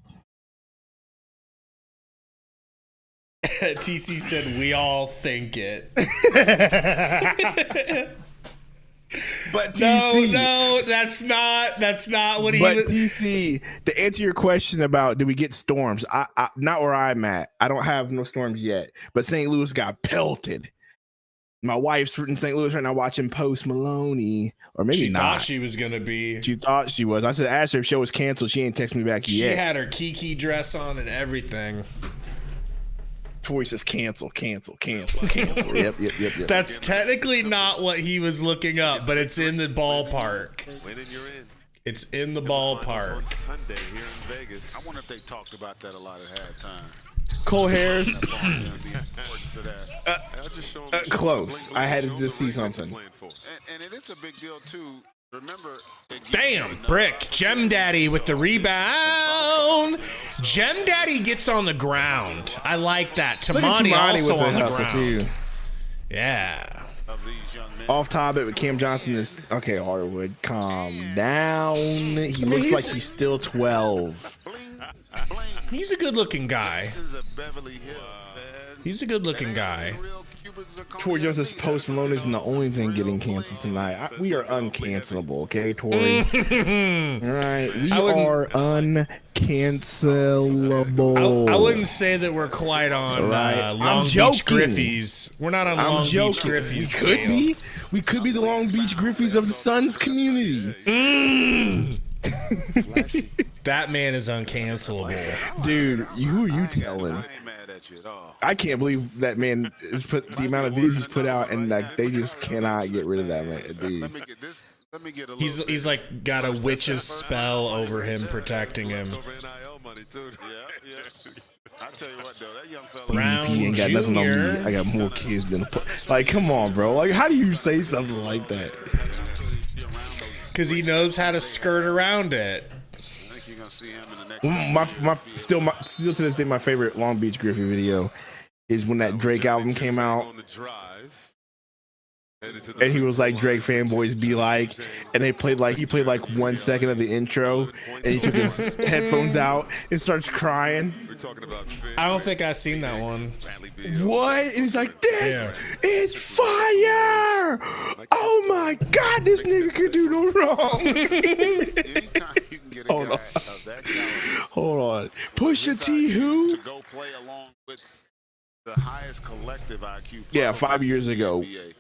TC said we all think it. But TC, no, that's not what he but was. TC, to answer your question about do we get storms? I not where I'm at. I don't have no storms yet. But St. Louis got pelted. My wife's in St. Louis right now watching Post Maloney, or maybe She not. thought she was gonna be. She thought she was. I said, ask her if show was canceled. She ain't text me back She yet. had her Kiki dress on and everything. Tori says cancel. Yep. That's technically not what he was looking up, but it's in the ballpark. Winning, you're in. It's in the On ballpark. Sunday here in Vegas. I wonder if they talked about that a lot at halftime. Cole Harris. I'll just show 'em Close. I had to show just see the ring something. they're playing for. And it is a big deal, too. Remember, Bam! Brick. Gem Daddy with the rebound. Gem Daddy gets on the ground. I like that. Look at Tamani Tamani also with the on the hustle ground. too. Yeah. of these young men. Off topic with Cam Johnson is okay. Hardwood, calm down. He looks like he's still 12. He's a good-looking guy. This is a Beverly Hills, man. He's a good-looking guy. Tori Jones says Post Malone isn't the only thing getting canceled tonight. We are uncancelable, okay, Tori? All right, we are uncancelable. I wouldn't say that we're quite on Long Beach joking. Griffies. We're not on Long Beach Griffies. We could be the Long Beach Griffies of the Suns community. That man is uncancelable. Dude, who are you telling? I ain't mad at you at all. I can't believe that man is put the amount of videos he's put out, and like they just cannot get rid of that man, dude. Let me get this. Let me get a little He's like got a witch's spell over him, protecting him. Over NIL money, too. Yeah. I tell you what, though, that young fella. Brown He ain't got nothing on Jr. me. I got more kids than like. Come on, bro. Like, how do you say something like that? Because he knows how to skirt around it. I think you're gonna see him in the next. Still to this day, my favorite Long Beach Griffey video is when that Drake album came out. On the drive. And he was like, Drake fanboys be like, and he played like 1 second of the intro, and he took his headphones out and starts crying. We're talking about I don't think I've seen that one. What? And he's like, this is fire! Oh my God, this nigga could do no wrong. Anytime you can get a Hold guy on. of that caliber Hold on. Pusha T who? to go play along with the highest collective IQ. Yeah, 5 years ago. NBA.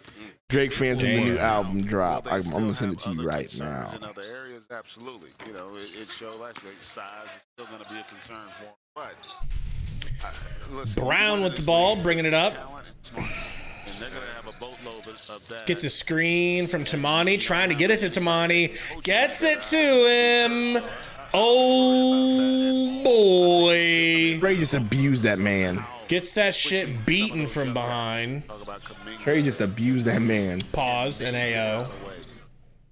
Drake fans when the new album Will drop. they I'm still gonna send have it to you other right concerns now. In other areas, absolutely. You know, it shows like size is still going to be a concern for him. But listen, Brown one with of the this ball, league, bringing it up. talent and smart. And they're going to have a boatload of that. Gets a screen from Tamani, trying to get it to Tamani. Gets it to him. Oh, boy. Trey just abused that man. Gets that shit beaten from behind. Talk about Kuminga. Trey just abused that man. Pause and AO.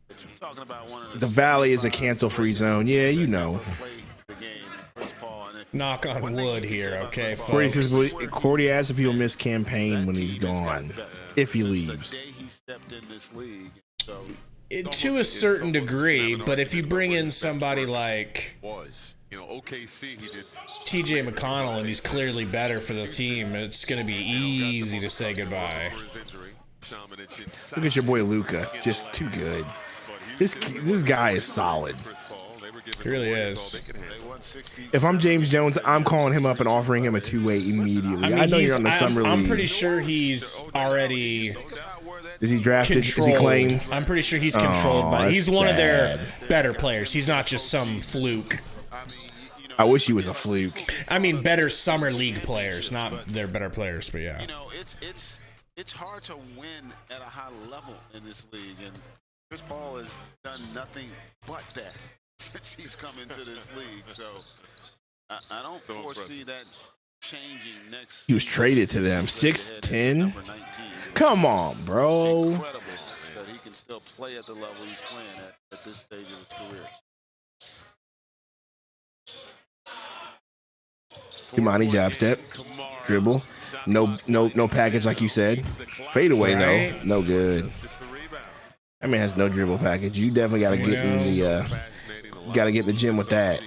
But you're talking about one of The Valley is a cancel-free zone. Yeah, you know. plays the game, Chris Paul, and if Knock on wood here, okay, Cordy folks. says, Cordy asks if he'll miss campaign when he's gone, if he leaves. the day he stepped in this league, so To a certain degree, but if you bring in somebody like was. You know, OKC, he did. TJ McConnell and he's clearly better for the team, it's going to be easy to say goodbye. For his injury. Shaman inside. Look at your boy Luca, just too good. This guy is solid. Chris Paul, they were giving He really the Warriors is. all they could handle. they won 60. If I'm James Jones, I'm calling him up and offering him a two-way immediately. I know you're on the summer I'm league. pretty sure he's already Is he drafted? Is he controlled. claimed? I'm pretty sure he's controlled by. that's He's one of their sad. better players. He's not just some fluke. I mean, you know, I wish he was a fluke. I mean, better summer league players, not their better players, but yeah. you know, it's hard to win at a high level in this league, and Chris Paul has done nothing but that since he's come into this league. So I don't foresee that changing next. He was traded to them. 6'10". Number 19. Come on, bro. Incredible that he can still play at the level he's playing at this stage of his career. Kimani jab step, dribble, no package like you said. Fade away though, no good. That man has no dribble package. You definitely got to get in the gym with that.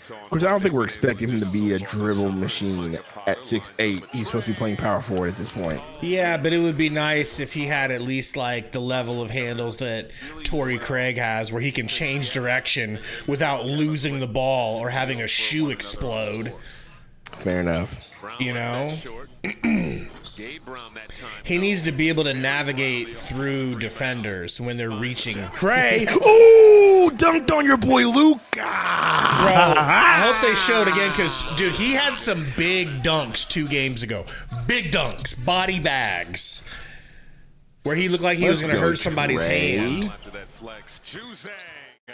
Of course, I don't think we're expecting him to be a dribble machine at 6'8". He's supposed to be playing power forward at this point. Yeah, but it would be nice if he had at least like the level of handles that Torrey Craig has, where he can change direction without losing the ball or having a shoe explode. Fair enough. You know? He needs to be able to navigate through defenders when they're reaching. Trey, ooh, dunked on your boy Luca. Bro, I hope they show it again because, dude, he had some big dunks 2 games ago. Big dunks, body bags, where he looked like he was going to hurt somebody's hand.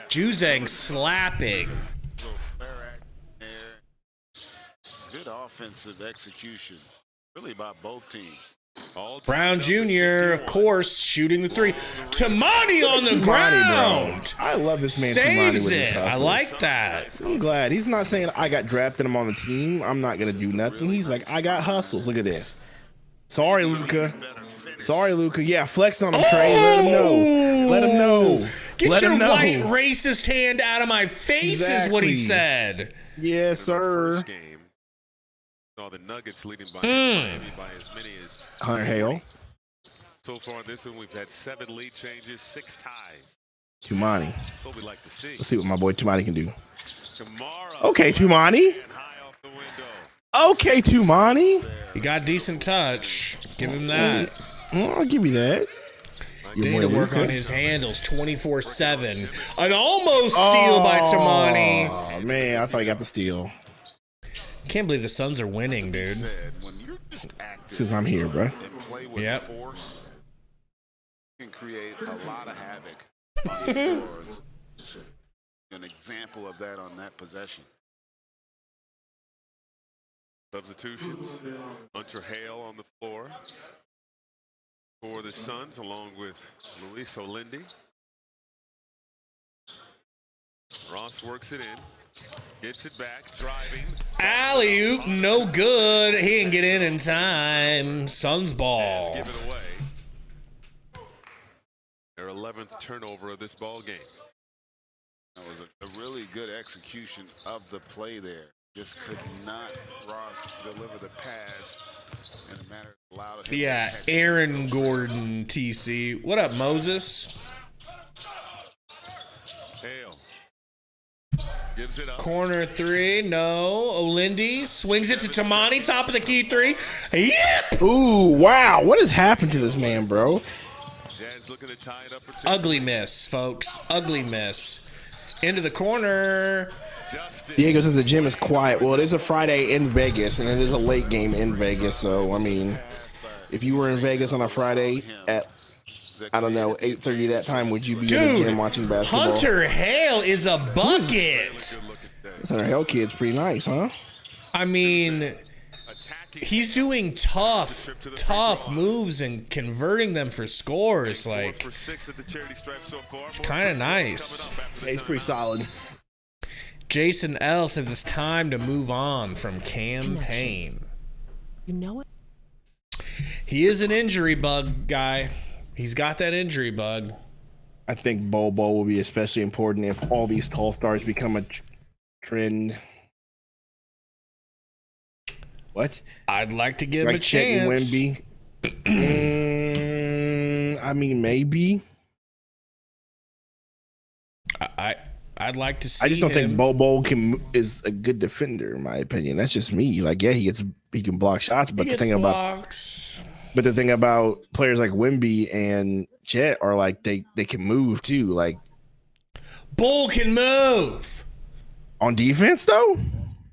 Juzang slapping. Good offensive execution, really, by both teams. Brown Jr., of course, shooting the 3. Tamani on the ground. Bro. I love this man. Saves it. I like that. I'm glad. He's not saying I got drafted him on the team. I'm not going to do nothing. He's like, I got hustles. Look at this. Sorry, Luca. Yeah, flex on him, Trey. Let him know. Get your white racist hand out of my face is what he said. Yes, sir. The Nuggets leading by as many as Hunter Hale. So far this one, we've had 7 lead changes, 6 ties. Tumani. What we like to see. Let's see what my boy Tumani can do. Tomorrow. Okay, Tumani. He got decent touch. Give him that. I'll give you that. They need to work on his handles 24/7. An almost steal by Tamani. Oh man, I thought he got the steal. Can't believe the Suns are winning, dude. Since I'm here, bro. Yep. Can create a lot of havoc on the floors. An example of that on that possession. Substitutions. Hunter Hale on the floor for the Suns, along with Luis Olindi. Ross works it in. Gets it back, driving. Alley-oop, no good. He didn't get in time. Suns ball. Give it away. Their 11th turnover of this ball game. That was a really good execution of the play there. Just could not Ross deliver the pass in a manner that allowed him. Yeah, Aaron Gordon, TC. What up, Moses? Hale. Gives it up. Corner 3, no. Olindi swings it to Tamani, top of the key 3. Yep! Ooh, wow. What has happened to this man, bro? Jazz looking to tie it up for 2. Ugly miss, folks. Ugly miss. Into the corner. Diego says the gym is quiet. Well, it is a Friday in Vegas, and it is a late game in Vegas. So, I mean, if you were in Vegas on a Friday at, I don't know, 8:30 that time, would you be in the gym watching basketball? Hunter Hale is a bucket. This Hunter Hale kid's pretty nice, huh? I mean, he's doing tough moves and converting them for scores. Like, it's kind of nice. Yeah, he's pretty solid. Jason L. says it's time to move on from campaign. You know it? He is an injury bug guy. He's got that injury bug. I think Bobo will be especially important if all these tall stars become a trend. What? I'd like to give him a Like Chet and chance. Wemby. I mean, maybe. I'd like to see. I just don't him. think Bobo is a good defender, in my opinion. That's just me. Like, yeah, he can block shots, but the thing about players like Wemby and Chet are like they can move too. Like, Bull can move on defense though.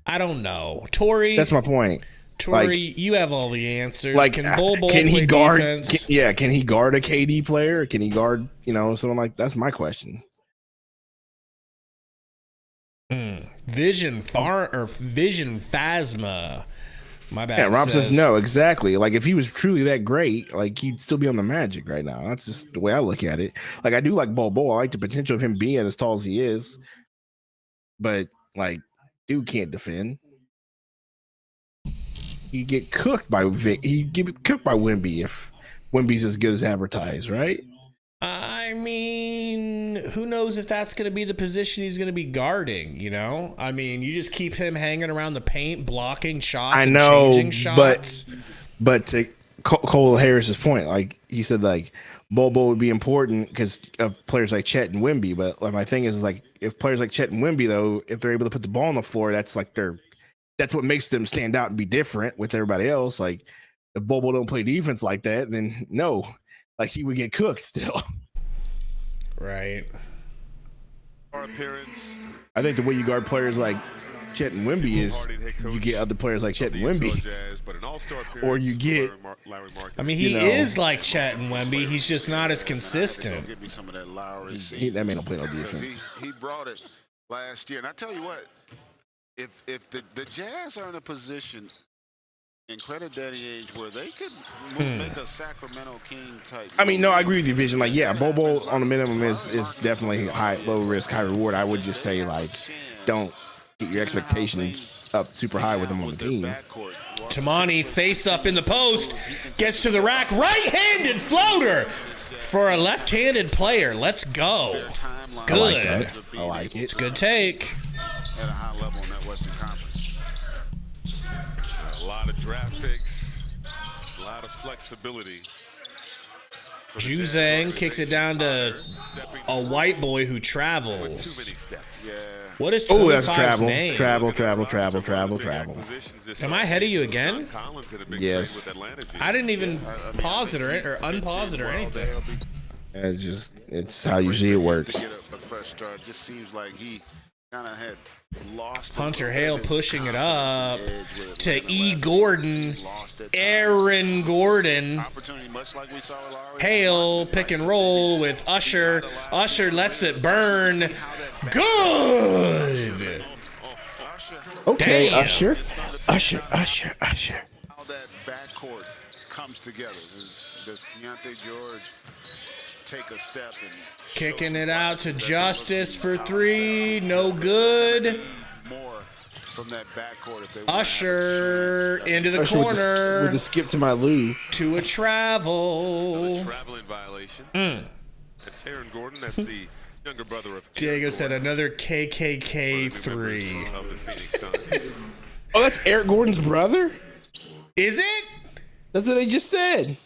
I don't know, Torrey. That's my point. Torrey, like, you have all the answers. Like, can Bull can he play guard? defense? Can he guard a KD player? Can he guard someone like? That's my question. Vision Phasma. My bad. Yeah, Rob says no, exactly. Like if he was truly that great, like he'd still be on the Magic right now. That's just the way I look at it. Like I do like Bol Bol. I like the potential of him being as tall as he is, but like, dude can't defend. He get cooked by Vic. He get cooked by Wemby if Wemby's as good as advertised, right? I mean, who knows if that's going to be the position he's going to be guarding, you know? I mean, you just keep him hanging around the paint, blocking shots I and know, changing shots. but to Cole Harris's point, like he said, like Bobo would be important because of players like Chet and Wemby. But like my thing is like if players like Chet and Wemby, though, if they're able to put the ball on the floor, that's like that's what makes them stand out and be different with everybody else. Like if Bobo don't play defense like that, then no. Like he would get cooked still. Right. Our appearance. I think the way you guard players like Chet and Wemby is you get other players like Chet and Wemby. Or you get, I mean, he is like Chet and Wemby. He's just not as consistent. Give me some of that Lowry. That man don't play no defense. He brought it last year. And I tell you what, if the Jazz are in a position in credit daddy age where they could make a Sacramento King type. I mean, no, I agree with you, Vision. Like, yeah, Bobo on the minimum is definitely low risk, high reward. I would just say, like, don't get your expectations up super high with him on the team. Tamani face up in the post, gets to the rack, right-handed floater for a left-handed player. Let's go. Good. I like that. I like it. It's a good take. At a high level in that Western Conference. A lot of draft picks, a lot of flexibility. Juzang kicks it down to a white boy who travels. Yeah. What is Oh, that's 25's name? travel. Am I ahead of you again? Yes. I didn't even pause it or unpause it or anything. It's how usually it works. To get a fresh start, just seems like he kind of had lost. Hunter Hale pushing it up to E. Gordon. Aaron Gordon. Hale pick and roll with Usher. Usher lets it burn. Good. Okay, Damn. Usher. How that backcourt comes together. Does Keontae George take a step and Kicking it out to Justice for three. No good. more from that backcourt if they Usher into the Usher corner with the skip to my Lou. to a travel. Traveling violation. That's Aaron Gordon. That's the younger brother of Diego said another KKK three. of the Phoenix Suns. Oh, that's Eric Gordon's brother? Is it? That's what they just said.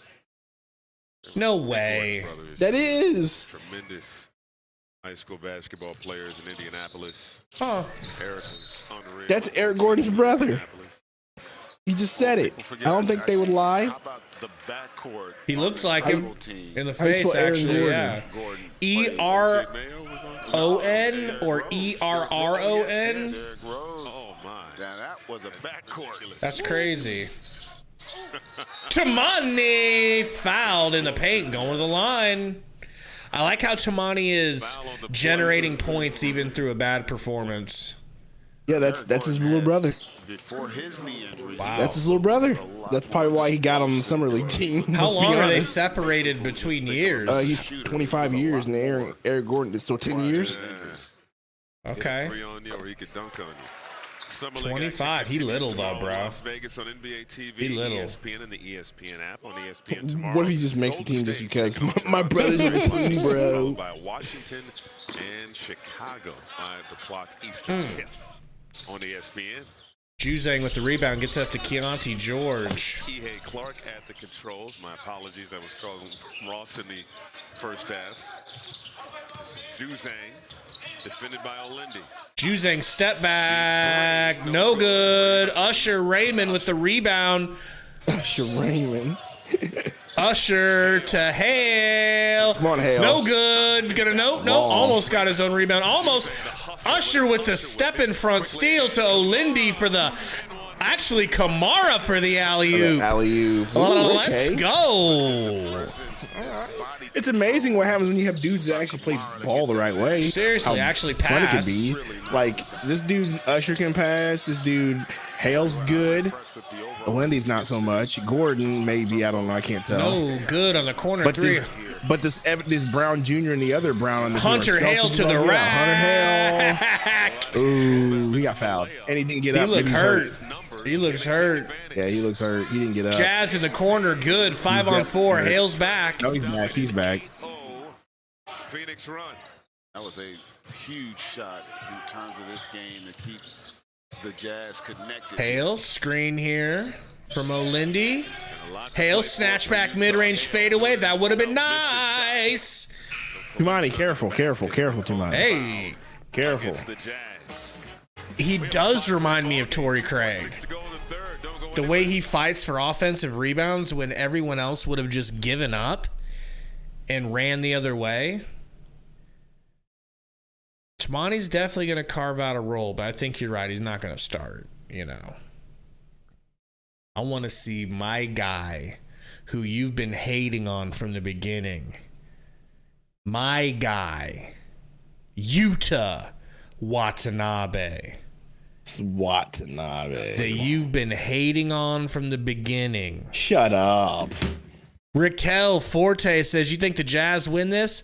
No way. Brothers, That is. tremendous high school basketball players in Indianapolis. Huh. Eric was unreal. That's Eric Gordon's brother. Indianapolis. He just said it. I don't think they would lie. How about the backcourt? He looks like him in the How do you face, spell Aaron actually. Gordon? Yeah. Gordon. ERON or ERRON? Derrick Rose. Oh my. Now that was a backcourt. That's crazy. Tamani fouled in the paint, going to the line. I like how Tamani is generating points even through a bad performance. Yeah, that's his little brother. Before his knee injury. Wow. That's his little brother. That's probably why he got on the summer league team. How let's be long are they honest. separated between years? He's 25 years, and Eric Gordon is still 10 years. Okay. 3 on you or he could dunk on you. Summer League 25. action He little continues though, tomorrow. bro. Las Vegas on NBA TV, He little. ESPN, and the ESPN app on ESPN tomorrow. What if he just makes the Golden team just State because take on my brother's on the team, followed bro? by Washington and Chicago 5 o'clock Eastern tip on ESPN. Juzang with the rebound gets up to Keontae George. Kihei Clark at the controls. My apologies, I was calling Ross in the first half. Juzang, defended by Olendi. Juzang step back. No good. Usher Raymond with the rebound. Usher Raymond. Usher to Hale. Come on, Hale. No good. Gonna no. Almost got his own rebound. Almost. Usher with the step in front steal to Olendi for the. Actually, Kamara for the alley-oop. Alley-oop. Let's go. Body It's amazing what happens when you have dudes that actually play ball the right way. Seriously, How actually fun it pass. can be. Like, this dude, Usher can pass. This dude, Hale's good. Lindy's not so much. Gordon, maybe. I don't know. I can't tell. No good on the corner But three. this Brown Jr. and the other Brown on the Hunter Hale to the rack. rack. Ooh, he got fouled. And he didn't get up. He looked Maybe he's hurt. He looks hurt. Yeah, he looks hurt. He didn't get up. Jazz in the corner, good. 5-on-4. hurt. Hale's back. No, he's back. He's back. Phoenix run. That was a huge shot in terms of this game to keep the Jazz connected. Hale, screen here from O'Lindy. Hale, snatch back, mid-range fadeaway. That would have been nice. Tumani, careful, Tumani. Hey, Careful. he does remind me of Torrey Craig. The way he fights for offensive rebounds when everyone else would have just given up and ran the other way. Tamani's definitely going to carve out a role, but I think you're right. He's not going to start, you know. I want to see my guy who you've been hating on from the beginning. My guy, Yuta Watanabe. Watanabe. That you've been hating on from the beginning. Shut up. Raquel Forte says, you think the Jazz win this?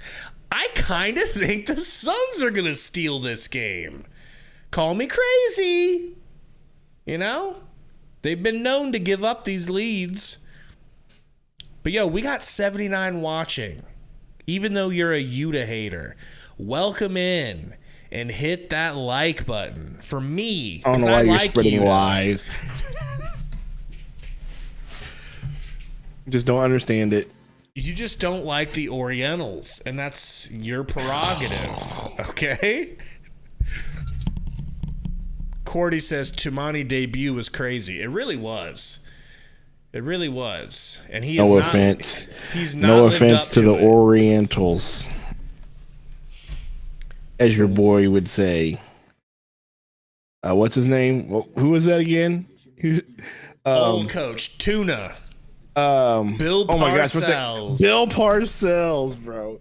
I kind of think the Suns are going to steal this game. Call me crazy. You know? They've been known to give up these leads. But, yo, we got 79 watching. Even though you're a Yuta hater, welcome in and hit that like button for me. I don't know why you're spreading Yuta. lies. Just don't understand it. You just don't like the Orientals, and that's your prerogative, okay? Cordy says Tumani debut was crazy. It really was. It really was. And he is No not, offense. He's not No lived offense up to the it. Orientals, as your boy would say. What's his name? Who was that again? Old coach Tuna. Bill Parcells. Oh my gosh, what's that? Bill Parcells, bro.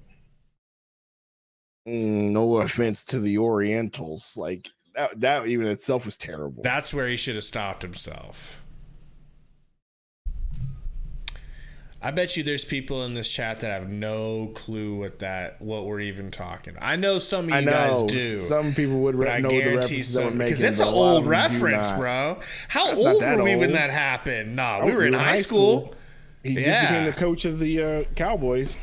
No offense to the Orientals. Like that even itself was terrible. That's where he should have stopped himself. I bet you there's people in this chat that have no clue what we're even talking. I know some of you guys do. Some people would but I know the guarantee references some, I'm making, because it's an but a lot of old them do reference, not. bro. How That's not old that were we when old. that happened? Nah, Oh, we were in high school. He just became the coach of the Cowboys.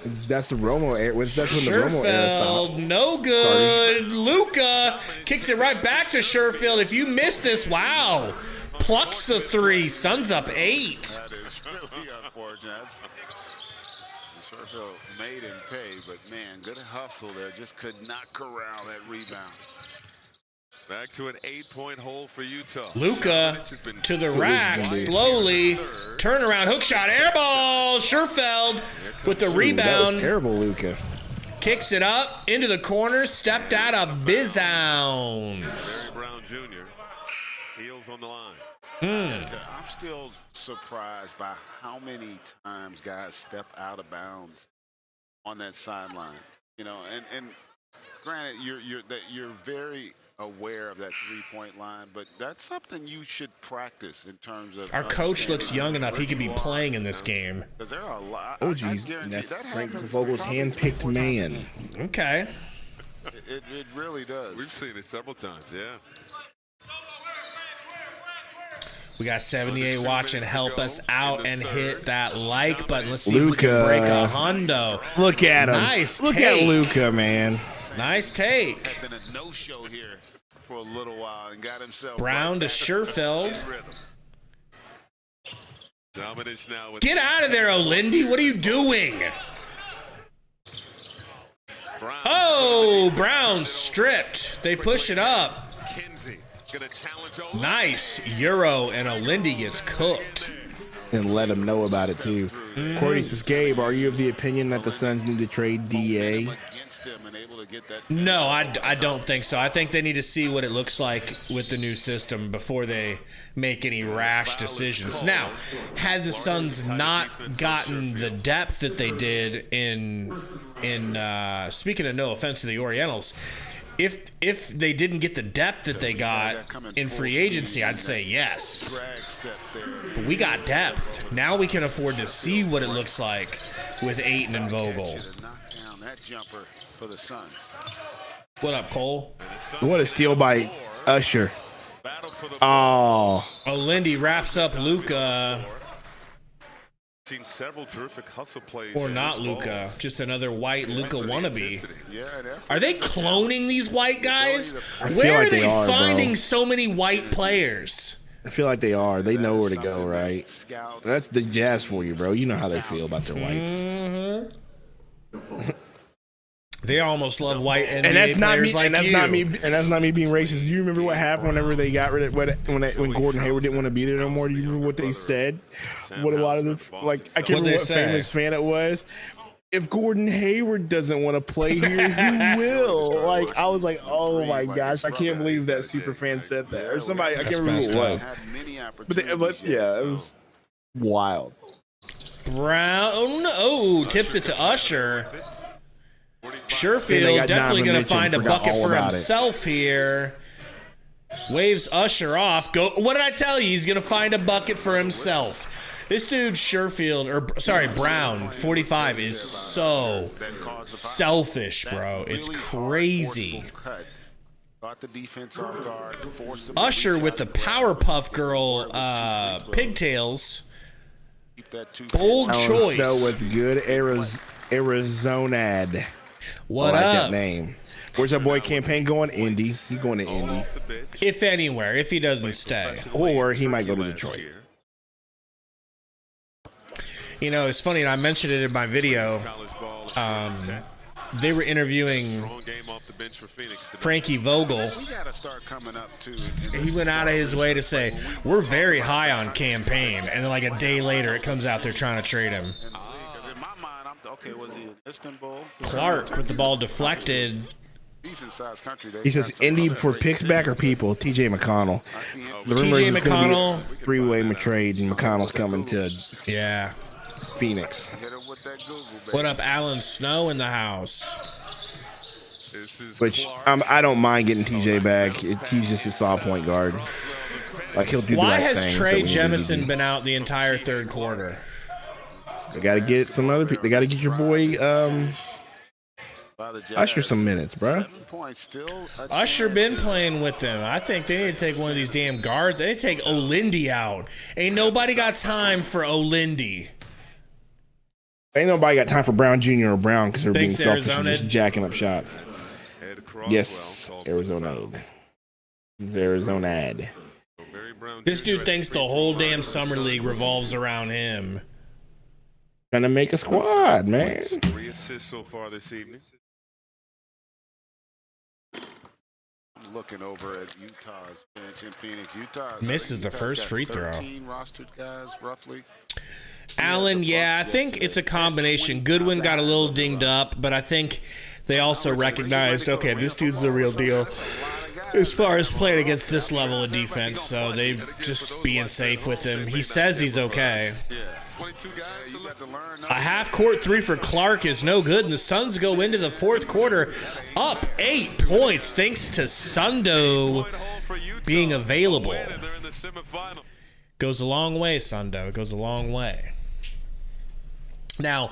That's the Romo era. That's when the Romo era stopped. No good. Luka kicks it right back to Sherfield. If you missed this, wow. Plucks the three. Suns up 8. That is really unfortunate. Sherfield made him pay, but man, good hustle there. Just could not corral that rebound. Back to an 8-point hole for Utah. Luka to the rack, slowly. Turnaround, hook shot, air ball. Sherfeld with the That rebound. was terrible, Luka. Kicks it up into the corner, stepped out of Bizounds. Barry Brown Jr. Heels on the line. I'm still surprised by how many times guys step out of bounds on that sideline. You know, and granted, you're very aware of that three-point line, but that's something you should practice in terms of. Our coach looks young enough he could be playing in this game. Because there are a lot. Oh, geez. That's Frank Vogel's hand-picked man. Okay. It really does. We've seen it several times, yeah. We got 78 watching. Help us out and hit that like button. Let's see if we can Luka. break a hundo. Look at him. Nice Look take. at Luka, man. Nice take. Had been a no-show here for a little while and got himself Brown to right back Sherfeld. in rhythm. Dominance now with Get out of there, O'Lindy. What are you doing? Brown. Oh, Brown stripped. They push it up. Kinsey gonna challenge Ola. Nice. Euro and O'Lindy gets cooked. and let them know about it too. Cordy says, Gabe, are you of the opinion that the Suns need to trade DA? No, I don't think so. I think they need to see what it looks like with the new system before they make any rash decisions. Now, had the Suns not gotten the depth that they did in speaking of no offense to the Orientals, if they didn't get the depth that they got in free agency, I'd say yes. But we got depth. Now we can afford to see what it looks like with Ayton and Vogel. What up, Cole? What a steal by Usher. Oh, Lindy wraps up Luka. Seen several terrific hustle plays Or not Luka, just another white Luka wannabe. Are they cloning these white guys? Where are they finding so many white players? I feel like they are. They know where to go, right? That's the Jazz for you, bro. You know how they feel about their whites. They almost love white NBA And that's not players me. like And that's you. not me. And that's not me being racist. Do you remember what happened whenever they got rid of when Gordon Hayward didn't want to be there no more? Do you remember what they said? What a lot of the I can't remember what famous fan it was. If Gordon Hayward doesn't want to play here, who will? Like, I was like, oh my gosh, I can't believe that super fan said that. Or somebody, I can't remember who it was. But yeah, it was wild. Brown, tips it to Usher. And they Sherfield got definitely going to Donovan find a Mitchell, bucket forgot for all about it. himself here. Waves Usher off. Go. What did I tell you? He's going to find a bucket for himself. This dude Brown, 45, is so selfish, bro. It's crazy. Usher with the Powerpuff Girl pigtails. Bold choice. Snow was good. Arizonad. What I like up? that name. Where's our boy Campaign going? Indy. He's going to Indy. If anywhere, if he doesn't stay. Or he might go to Detroit. You know, it's funny, and I mentioned it in my video. They were interviewing Frankie Vogel. He went out of his way to say, we're very high on Campaign. And then like a day later, it comes out they're trying to trade him. Clark with the ball deflected. He says Indy for picks back or people. TJ McConnell. The rumor TJ is it's gonna McConnell. be a three-way trade, and McConnell's coming to Yeah. Phoenix. What up, Alan Snow in the house? Which I don't mind getting TJ back. He's just a solid point guard. Like he'll do the Why right has thing, Trey so Jemison been out the entire third quarter? They got to get some other people. They got to get your boy Usher some minutes, bro. Usher been playing with them. I think they need to take one of these damn guards. They need to take Olindy out. Ain't nobody got time for Olindy. Ain't nobody got time for Brown Jr. or Brown because they're being Thanks, selfish and Arizona. just jacking up shots. Yes, Arizona. This is Arizona. This dude thinks the whole damn summer league revolves around him. Trying to make a squad, man. 3 assists so far this evening. Looking over at Utah's bench in Phoenix. Misses the first free throw. 13 rostered guys, roughly. Allen, yeah, I think it's a combination. Goodwin got a little dinged up, but I think they also recognized, okay, this dude's the real deal as far as playing against this level of defense, so they just being safe with him. He says he's okay. A half-court three for Clark is no good, and the Suns go into the fourth quarter up 8 points thanks to Sundo being available. Goes a long way, Sundo. It goes a long way. Now,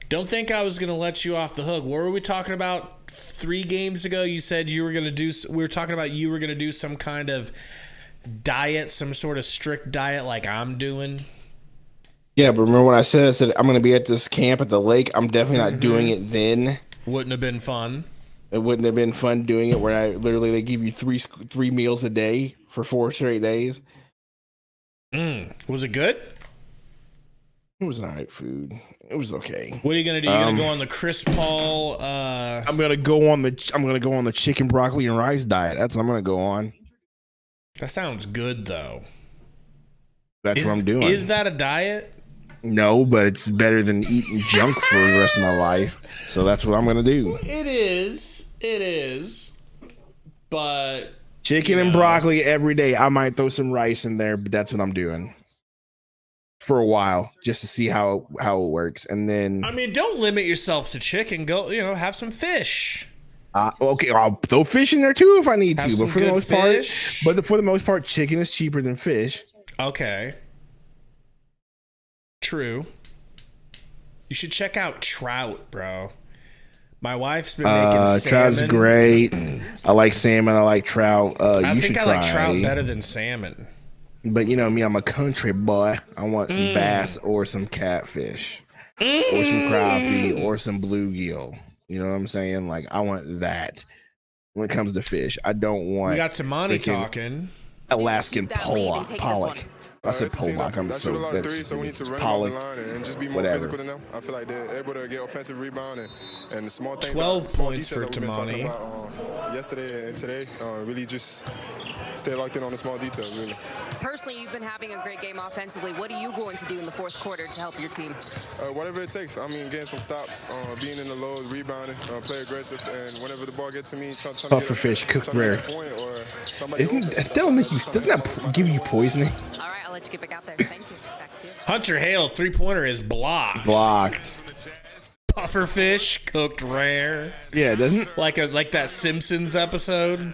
don't think I was going to let you off the hook. What were we talking about 3 games ago? You said you were going to do. We were talking about you were going to do some kind of diet, some sort of strict diet like I'm doing. Yeah, but remember when I said I'm going to be at this camp at the lake? I'm definitely not doing it then. Wouldn't have been fun. It wouldn't have been fun doing it where they give you three meals a day for 4 straight days. Was it good? It was all right food. It was okay. What are you gonna do? You gonna go on the Chris Paul? I'm gonna go on the chicken, broccoli, and rice diet. That's what I'm gonna go on. That sounds good though. That's what I'm doing. Is that a diet? No, but it's better than eating junk for the rest of my life. So that's what I'm gonna do. It is. It is. But Chicken and broccoli every day. I might throw some rice in there, but that's what I'm doing for a while, just to see how it works. And then, I mean, don't limit yourself to chicken. Go, have some fish. Okay, I'll throw fish in there too if I need Have to. some But for the good most fish. part, for the most part, chicken is cheaper than fish. Okay. True. You should check out trout, bro. My wife's been making salmon. Trout's great. I like salmon. I like trout. I should think I try. like trout better than salmon. But you know me, I'm a country boy. I want some bass or some catfish or some crappie or some bluegill. You know what I'm saying? Like, I want that when it comes to fish. I don't want. We got Tamani talking. Alaskan pollock. I said pollock. I'm so so we need to run pollock. the line and just be more physical than them. I feel like they're able to get offensive rebound and the small things. 12 small points for details that we've been Tamani. talking about, yesterday and today, really just stay locked in on the small details. Really. Personally, you've been having a great game offensively. What are you going to do in the fourth quarter to help your team? Whatever it takes. I mean, getting some stops, being in the low, rebounding, play aggressive, and whenever the ball gets to me, trying to Puffer fish cooked rare. Doesn't that give you poisoning? All right, I'll let you get back out there. Thank you. Back to you. Hunter Hale, 3-pointer is blocked. Pufferfish, cooked rare. Yeah, doesn't like that Simpsons episode.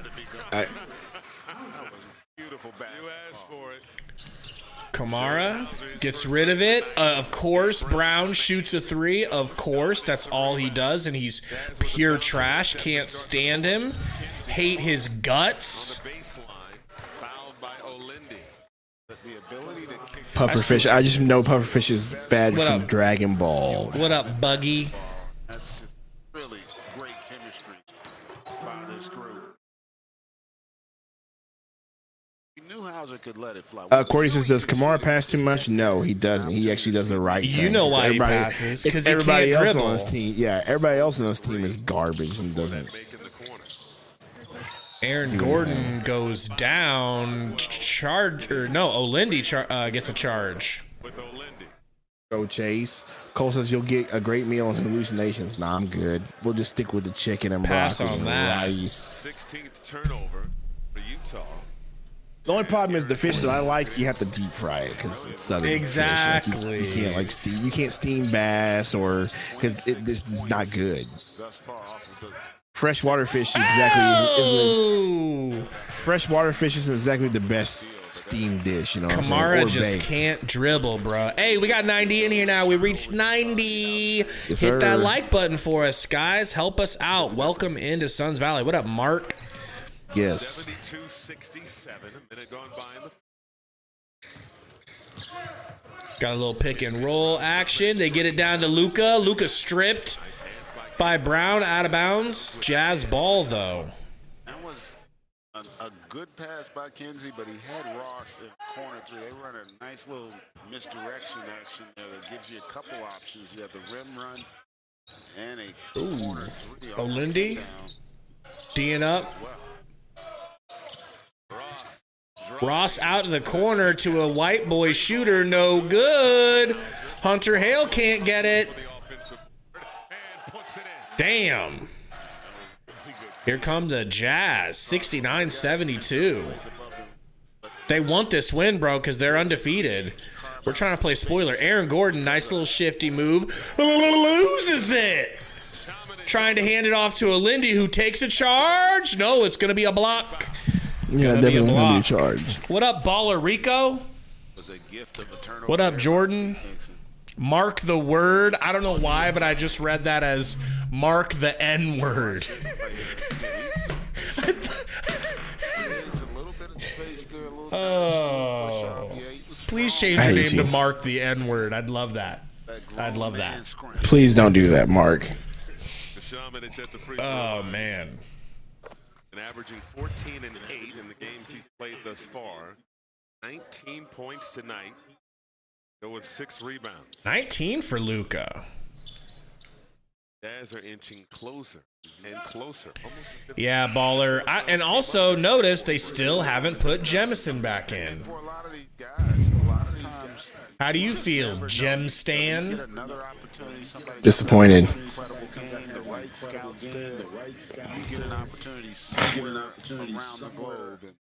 Kamara gets rid of it. Of course, Brown shoots a 3. Of course, that's all he does, and he's pure trash. Can't stand him. Hate his guts. Pufferfish. I just know Pufferfish is bad from Dragon Ball. What up, Buggy? That's just really great chemistry by this group. Newhouser could let it fly. Corey says, does Kamara pass too much? No, he doesn't. He actually does the right thing. You know why he passes? Because everybody he can't else dribble. on his team. Yeah, everybody else on his team is garbage and doesn't. Aaron Gordon goes down. Olendi gets a charge. Go Chase. Cole says you'll get a great meal and hallucinations. Nah, I'm good. We'll just stick with the chicken and Pass broccoli on and that. rice. 16th turnover for Utah. The only problem is the fish that I like, you have to deep fry it because it's southern Exactly. fish. Like you can't steam. You can't steam bass or because it's not good. Freshwater fish freshwater fish isn't exactly the best steamed dish. You know, what I'm saying? Kamara Or just baked. can't dribble, bro. Hey, we got 90 in here now. We reached 90. Yes, Hit sir. that like button for us, guys. Help us out. Welcome into Suns Valley. What up, Mark? Yes. 72-67. A minute gone by in the Got a little pick and roll action. They get it down to Luka. Luka stripped by Brown, out of bounds. Jazz ball, though. That was a good pass by Kinsey, but he had Ross in corner 3. They run a nice little misdirection action there that gives you a couple options. You have the rim run and a corner 3. Olendi D'ing up. Ross out of the corner to a white boy shooter. No good. Hunter Hale can't get it. Damn. Here come the Jazz. 69-72. They want this win, bro, because they're undefeated. We're trying to play spoiler. Aaron Gordon, nice little shifty move. Loses it. Trying to hand it off to Olendi, who takes a charge. No, it's going to be a block. Yeah, definitely gonna be a charge. What up, Baller Rico? What up, Jordan? Mark the word. I don't know why, but I just read that as mark the N word. Oh. Please change your name to Mark the N word. I'd love that. I'd love that. Please don't do that, Mark. Oh, man. And averaging 14 and 8 in the games he's played thus far. 19 points tonight. Go with 6 rebounds. 19 for Luka. Jazz are inching closer and closer. Yeah, Baller. And also notice they still haven't put Jemison back in. For a lot of these guys, a lot of times sometimes How do you feel, Gem Stan? get another opportunity. Somebody Disappointed. incredible game, the right scouts there. You get an opportunity somewhere around the globe. And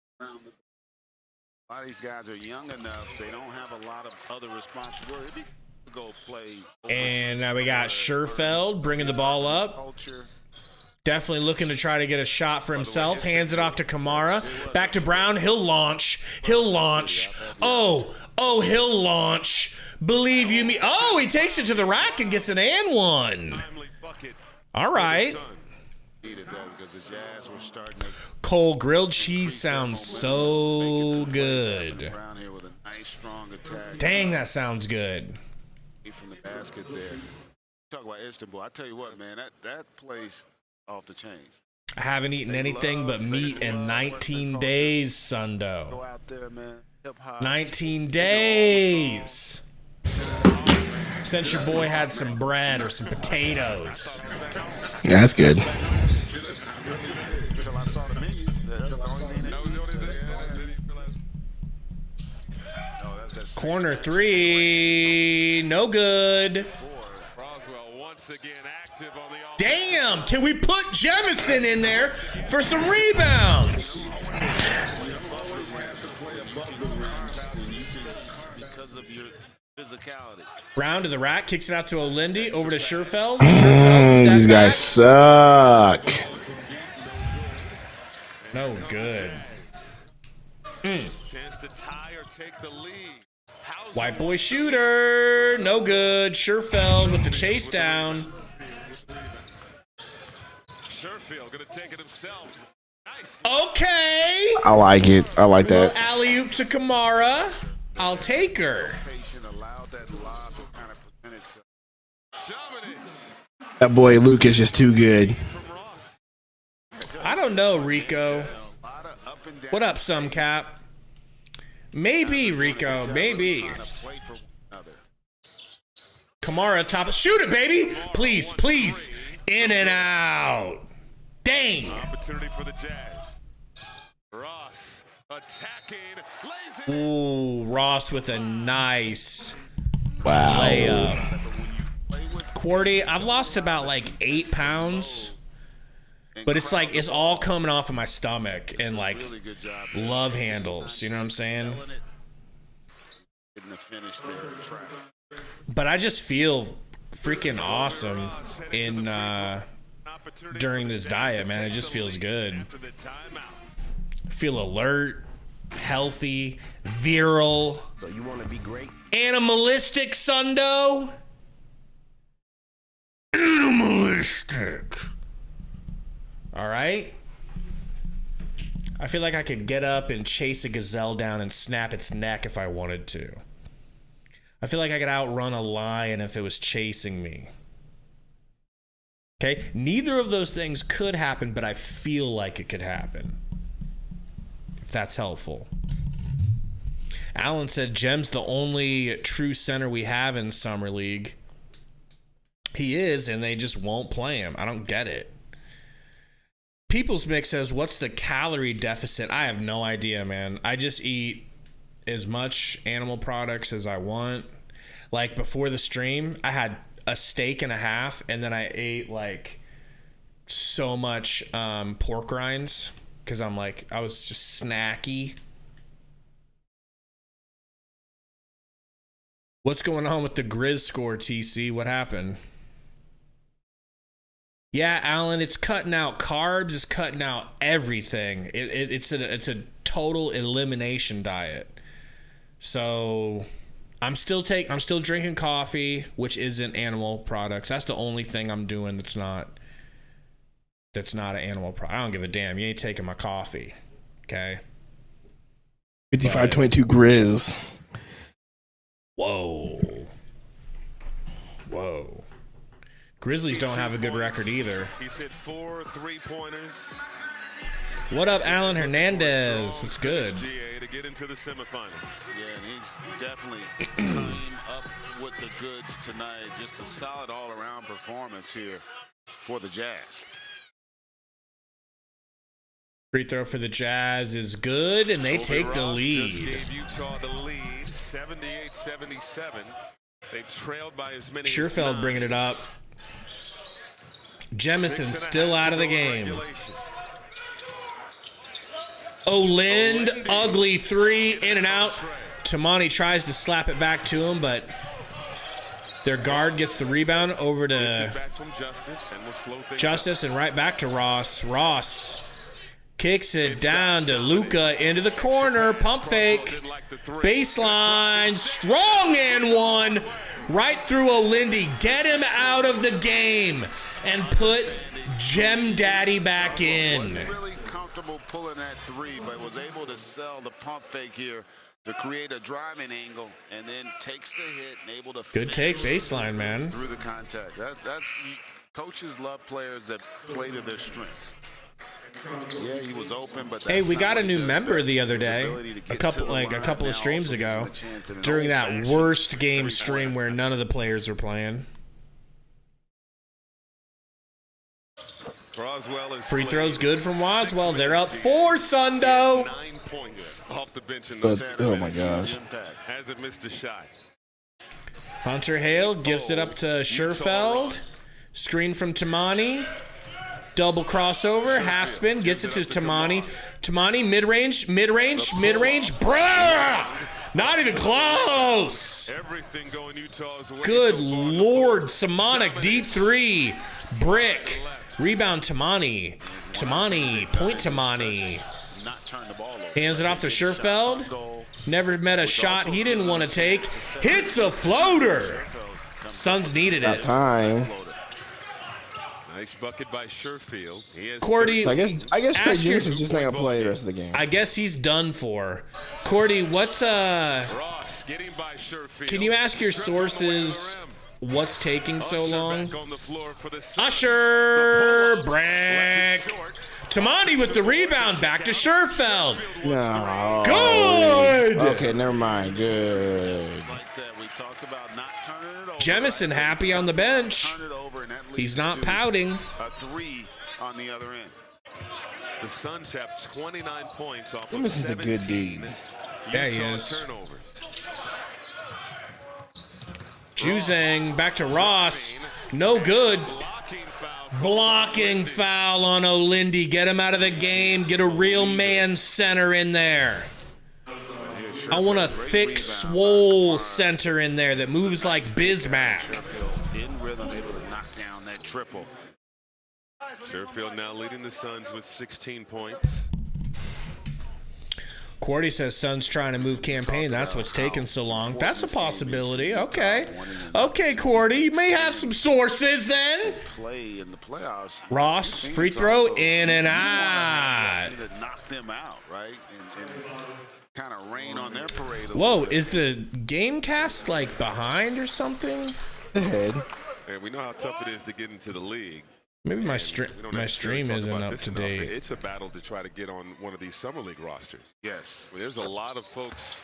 a lot of these guys are young enough; they don't have a lot of other responsibility to go play. And now we got Scherfeld bringing the ball up. Culture. Definitely looking to try to get a shot for himself. Hands it off to Kamara. Back to Brown. He'll launch. He'll launch. Oh, he'll launch. Believe you me. Oh, he takes it to the rack and gets an and one. All right. Cole grilled cheese sounds so good. Dang, that sounds good. From the basket there. Talk about Istanbul. I tell you what, man, that place off the chains. I haven't eaten anything but meat in 19 days, Sundo. Go out there, man. Hip hop. 19 days. Since your boy had some bread or some potatoes. Yeah, that's good. Until I saw the menu. That's the only thing Corner three, no good. Damn, can we put Jemison in there for some rebounds? because of your physicality. Brown to the rack, kicks it out to Olindi, over to Scherfeld. These guys suck. No good. Chance to tie or take the lead. White boy shooter, no good. Scherfeld with the chase down. Scherfeld gonna take it himself. Nice. Okay. I like it. I like that. Alley-oop to Kamara. I'll take her. That boy Luke is just too good. I don't know, Rico. What up, some cap? Maybe, Rico. Maybe. Kamara, top. Shoot it, baby. Please, please. In and out. Dang. Opportunity for the Jazz. Ross attacking. Lays it. Ooh, Ross with a nice Wow. layup. Quarty, I've lost about like 8 pounds. But it's like, it's all coming off of my stomach and like love handles. You know what I'm saying? But I just feel freaking awesome in during this diet, man. It just feels good. I feel alert, healthy, virile. So you want to be great? Animalistic, Sundo. Animalistic. All right. I feel like I could get up and chase a gazelle down and snap its neck if I wanted to. I feel like I could outrun a lion if it was chasing me. Okay? Neither of those things could happen, but I feel like it could happen. If that's helpful. Alan said Jem's the only true center we have in Summer League. He is, and they just won't play him. I don't get it. People's Mix says, what's the calorie deficit? I have no idea, man. I just eat as much animal products as I want. Like before the stream, I had a steak and a half, and then I ate like so much pork rinds because I was just snacky. What's going on with the Grizz score, TC? What happened? Yeah, Alan, it's cutting out carbs. It's cutting out everything. It's a total elimination diet. So I'm still drinking coffee, which isn't animal products. That's the only thing I'm doing that's not an animal product. I don't give a damn. You ain't taking my coffee. Okay. 55-22 Grizz. Whoa. Grizzlies don't have a good record either. He's hit 4 3-pointers. What up, Alan Hernandez? What's good? GA to get into the semifinals. Yeah, and he's definitely came up with the goods tonight. Just a solid all-around performance here for the Jazz. Free throw for the Jazz is good, and they take the lead. Gave Utah the lead, 78-77. They trailed by as many. Scherfeld bringing it up. Jemison still out of the game. Olind, ugly three, in and out. Tamani tries to slap it back to him, but their guard gets the rebound over to Justice and right back to Ross. Ross kicks it down to Luka into the corner. Pump fake. Baseline. Strong and one. Right through Olindi. Get him out of the game and put Gem Daddy back in. Really comfortable pulling that three, but was able to sell the pump fake here to create a driving angle, and then takes the hit and able to good take baseline, man. Through the contact. That's coaches love players that play to their strengths. Yeah, he was open, but hey, we got a new member the other day, a couple of streams ago, during that worst game stream where none of the players were playing. Free throws good from Roswell. They're up 4, Sundo. 9 points off the bench in oh my gosh. Hasn't missed a shot. Hunter Hale gives it up to Scherfeld. Screen from Tamani. Double crossover. Half spin. Gets it to Tamani. Tamani mid-range. Bruh! Not even close. Everything going Utah's way. Good Lord. Simonic deep three. Brick. Rebound Tamani. Point Tamani. Hands it off to Scherfeld. Never met a shot he didn't want to take. Hits a floater. Suns needed it. Time. Nice bucket by Scherfeld. Cordy, so I guess Trey Jennings is just not gonna play the rest of the game. I guess he's done for. Cordy, what's Ross getting by Scherfeld. Can you ask your sources what's taking so long? Usher break. Tamani with the rebound, back to Scherfeld. No. Good. Okay, never mind. Good. Jemison happy on the bench. He's not pouting. A three on the other end. The Suns have 29 points off. Jemison's a good dude. Yeah, he is. Juzang back to Ross. No good. Blocking foul on Olindi. Get him out of the game. Get a real man center in there. I want a thick, swole center in there that moves like Bismack. In rhythm, able to knock down that triple. Scherfeld now leading the Suns with 16 points. Cordy says Suns trying to move campaign. That's what's taking so long. That's a possibility. Okay. Okay, Cordy. You may have some sources then. Play in the playoffs. Ross, free throw, in and out. Knock them out, right? And kind of rain on their parade. Whoa, is the game cast like behind or something? Ahead. And we know how tough it is to get into the league. Maybe my stream isn't up to date. It's a battle to try to get on one of these summer league rosters. Yes, there's a lot of folks.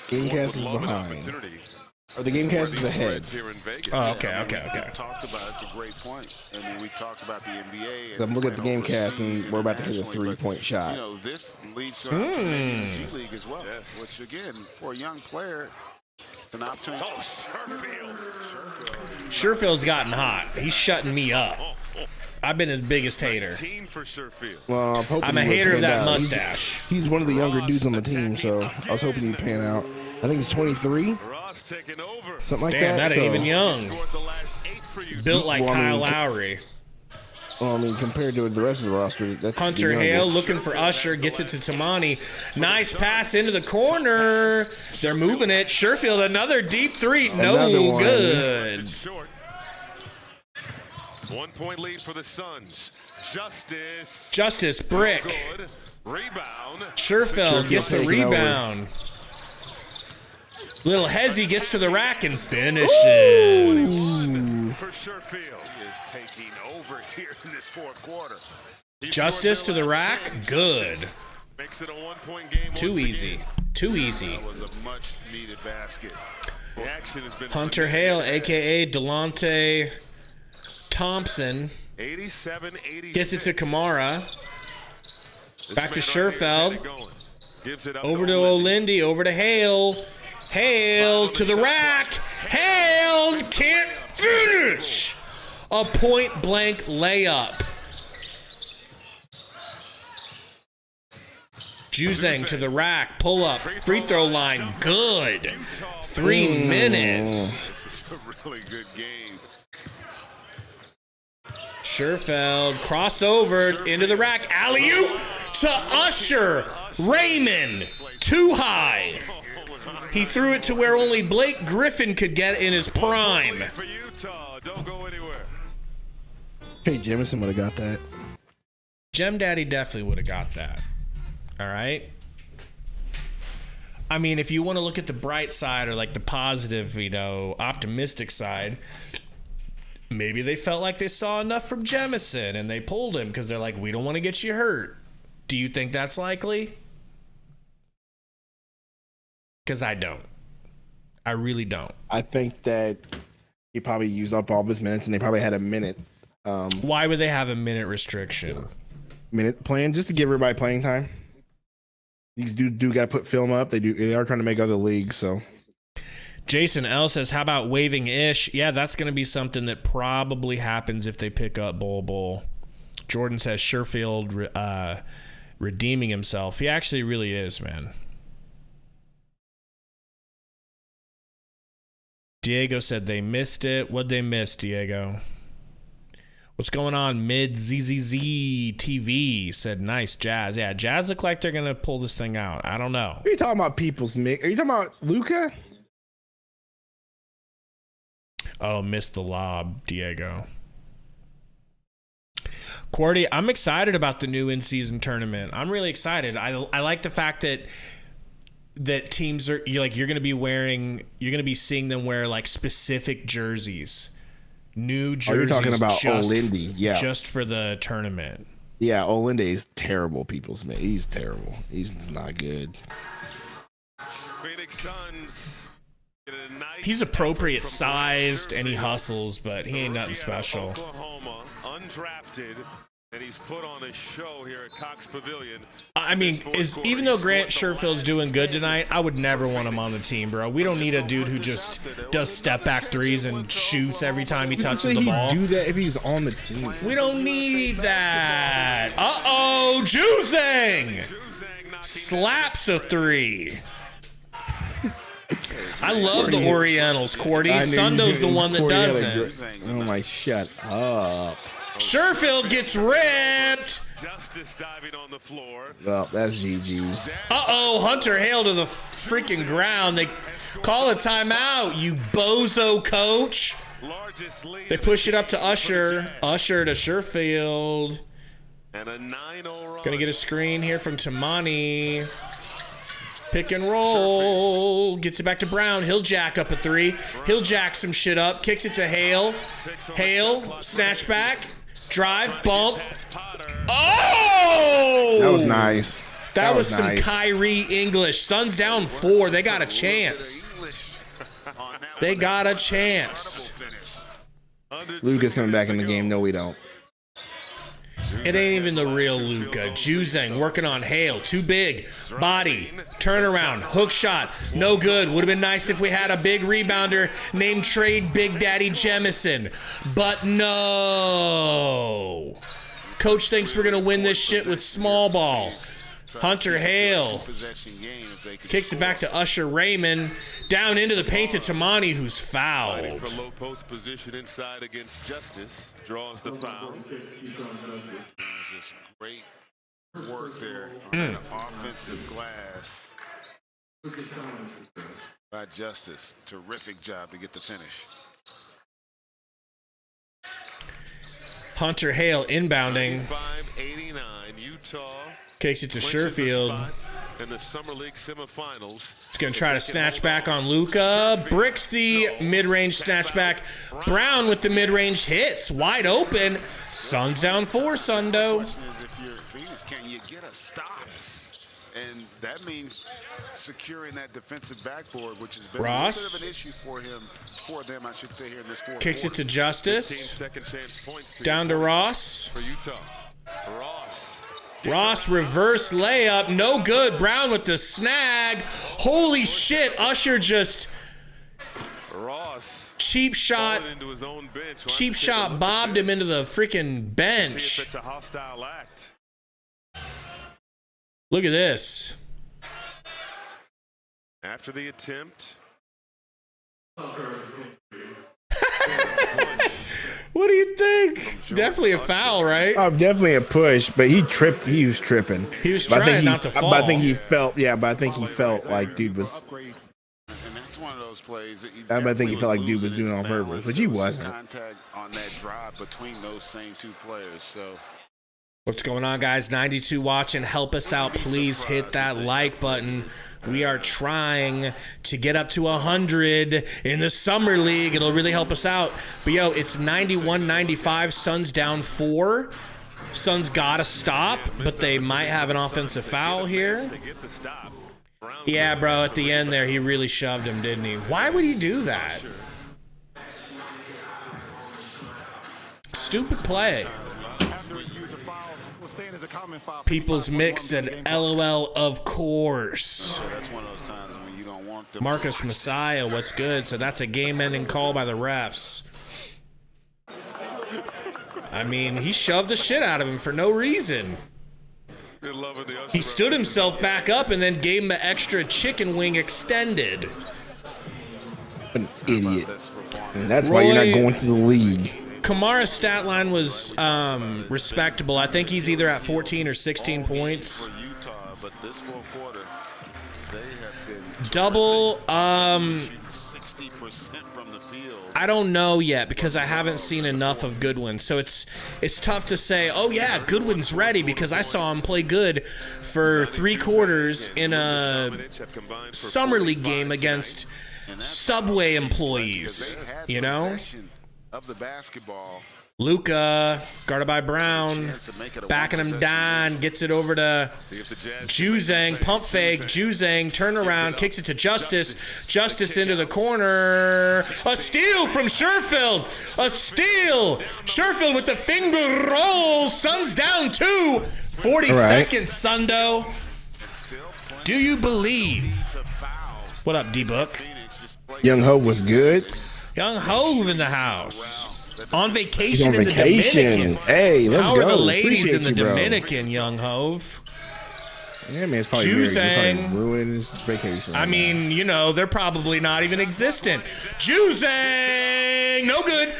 Gamecast is behind. Or the Gamecast is ahead. Oh, okay. We talked about it's a great point. I mean, we talked about the NBA. I'm looking at the Gamecast, and we're about to hit a 3-point shot. You know, this leads to the G League as well. Yes. Which again, for a young player, it's an opportunity. Oh, Scherfeld. Scherfeld's gotten hot. He's shutting me up. I've been his biggest hater. Well, I'm a hater of that mustache. He's one of the younger dudes on the team, so I was hoping he'd pan out. I think he's 23, something like Damn, that. That ain't even young. Built like Kyle Lowry. Well, I mean, compared to the rest of the roster, that's Hunter Hale looking for Usher, gets it to Tamani. Nice pass into the corner. They're moving it. Scherfeld, another deep three. No good. 1 point lead for the Suns. Justice brick. Good. Rebound. Scherfeld gets the rebound. Little Hezzy gets to the rack and finishes. For Scherfeld. He is taking over here in this fourth quarter. Justice to the rack. Good. Makes it a 1 point game. Too easy. Too easy. That was a much needed basket. The action has been Hunter Hale, a.k.a. Delonte Thompson, 87-86. gets it to Kamara. Back to Scherfeld. Over to Olindy. Over to Hale. Hale to the rack. Hale can't finish. A point-blank layup. Juzang to the rack. Pull up. Free throw line. Good. 3 minutes. This is a really good game. Scherfeld. Crossover into the rack. Alley-oop to Usher. Raymond. Too high. He threw it to where only Blake Griffin could get in his prime. For Utah, don't go anywhere. Hey, Jemison would have got that. Gem Daddy definitely would have got that. All right. I mean, if you want to look at the bright side or like the positive, optimistic side, maybe they felt like they saw enough from Jemison and they pulled him because they're like, we don't want to get you hurt. Do you think that's likely? Because I don't. I really don't. I think that he probably used up all of his minutes, and they probably had a minute. Why would they have a minute restriction? Minute plan just to give everybody playing time. These do got to put film up. They are trying to make other leagues. So Jason L says, "How about waiving Ish?" Yeah, that's going to be something that probably happens if they pick up Bol. Jordan says Scherfeld redeeming himself. He actually really is, man. Diego said they missed it. What'd they miss, Diego? What's going on? Mid ZZZ TV said nice Jazz. Yeah, Jazz look like they're going to pull this thing out. I don't know. Are you talking about people's mix? Are you talking about Luca? Oh, missed the lob, Diego. Quarty, I'm excited about the new in-season tournament. I'm really excited. I like the fact that teams are you're going to be seeing them wear like specific jerseys. New jerseys. Oh, you're talking about Olindy, yeah. Just for the tournament. Yeah, Olindy is terrible, people's mate. He's terrible. He's not good. Phoenix Suns get a nice He's appropriate sized and he hustles, but he ain't nothing special. Oklahoma, undrafted, and he's put on a show here at Cox Pavilion. I mean, even though Grant Scherfeld's doing good tonight, I would never want him on the team, bro. We don't need a dude who just does step back threes and shoots every time he touches the ball. He'd do that if he was on the team. We don't need that. Uh-oh, Juzang slaps a three. I love the Orientals, Cordy. Sundo's the one that doesn't. Oh my, shut up. Scherfeld gets ripped. Justice diving on the floor. Well, that's GG. Uh-oh, Hunter Hale to the freaking ground. They call a timeout, you bozo coach. They push it up to Usher. Usher to Scherfeld. And a 9-0 run. Gonna get a screen here from Tamani. Pick and roll. Gets it back to Brown. He'll jack up a three. He'll jack some shit up. Kicks it to Hale. Hale, snatch back. Drive, bump. Oh! That was nice. That was some nice. Kyrie English. Suns down 4. They got a chance. They got a chance. Luka's coming back in the game. No, we don't. It ain't even the real Luka. Juzang working on Hale. Too big. Body. Turnaround. Hook shot. No good. Would have been nice if we had a big rebounder named Trade Big Daddy Jemison. But no. Coach thinks we're going to win this shit with small ball. Hunter Hale kicks it back to Usher Raymond. Down into the paint to Tamani, who's fouled. For low post position inside against Justice. Draws the foul. Just great work there on an offensive glass by Justice. Terrific job to get the finish. Hunter Hale inbounding. 85-89, Utah. Kicks it to Scherfeld. In the Summer League semifinals. He's going to try to snatch back on Luka. Bricks the mid-range snatchback. Brown with the mid-range hits. Wide open. Suns down 4, Sundo. The question is, if you're Phoenix, can you get a stop? And that means securing that defensive backboard, which has been Ross. a little bit of an issue for them, I should say, here in this fourth Kicks it quarter. to Justice. Second chance points Down to Ross. for Utah. Ross Ross reverse layup. No good. Brown with the snag. Holy shit. Usher just Ross cheap shot. into his own bench. Cheap shot bobbed him into the freaking bench. See if it's a hostile act. Look at this. After the attempt. What do you think? Definitely a foul, right? Definitely a push, but he tripped. He was tripping. He was But I think trying he- not to fall. But I think he felt. Yeah, but I think he felt like dude was. Upgrade. And that's one of those plays that I think he definitely felt like dude losing was doing it his on purpose, balance. which he There was wasn't. Contact on that drive between those same two players. So What's going on, guys? 92 watching. Help us out. Please hit that like button. We are trying to get up to 100 in the Summer League. It'll really help us out. But, yo, it's 91-95. Suns down 4. Suns got to stop, but they might have an offensive foul here. Yeah, bro, at the end there, he really shoved him, didn't he? Why would he do that? Stupid play. People's Mix said, LOL, of course. that's one of those times when you don't want them. Marcus Messiah, what's good? So that's a game-ending call by the refs. I mean, he shoved the shit out of him for no reason. He stood himself back up and then gave him an extra chicken wing extended. An idiot. And that's why you're Roy- not going to the league. Kamara's stat line was respectable. I think he's either at 14 or 16 points. For Utah, but this fourth quarter, they have been Double, shooting 60% from the field. I don't know yet because I haven't seen enough of Goodwin. So it's tough to say, oh yeah, Goodwin's ready because I saw him play good for 3 quarters in a Summer League game against Subway employees, you know? Of the basketball, Luka, guarded by Brown, backing him down, gets it over to Juzang, pump fake, Juzang, turn around, kicks it to Justice, Justice into the corner, a steal from Sherfield, a steal, Sherfield with the finger roll, Suns down 2, 40 seconds, Sundo, do you believe? What up, D-Book? Young Ho was good. Young Hove in the house. On He's vacation on in the vacation. Dominican. Hey, let's How go. are the ladies Appreciate in the you, bro. Dominican, Young Hove? Yeah, man, it's probably Juzang. ruining his vacation. I mean, you know, they're probably not even existent. Juzang! No good.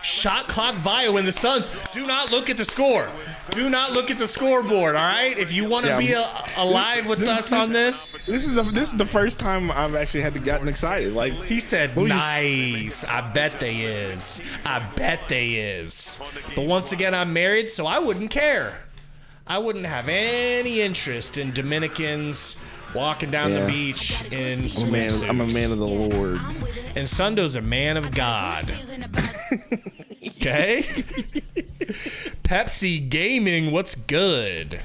Shot clock Vio in the Suns. Do not look at the score. Do not look at the scoreboard, all right? If you want to be alive with us on this. This is the first time I've actually had to gotten excited. Like He said, nice. I bet they is. I bet they is. But once again, I'm married, so I wouldn't care. I wouldn't have any interest in Dominicans walking down the beach in swimsuits. I'm a man of the Lord. And Sundo's a man of God. Okay? Pepsi Gaming, what's good?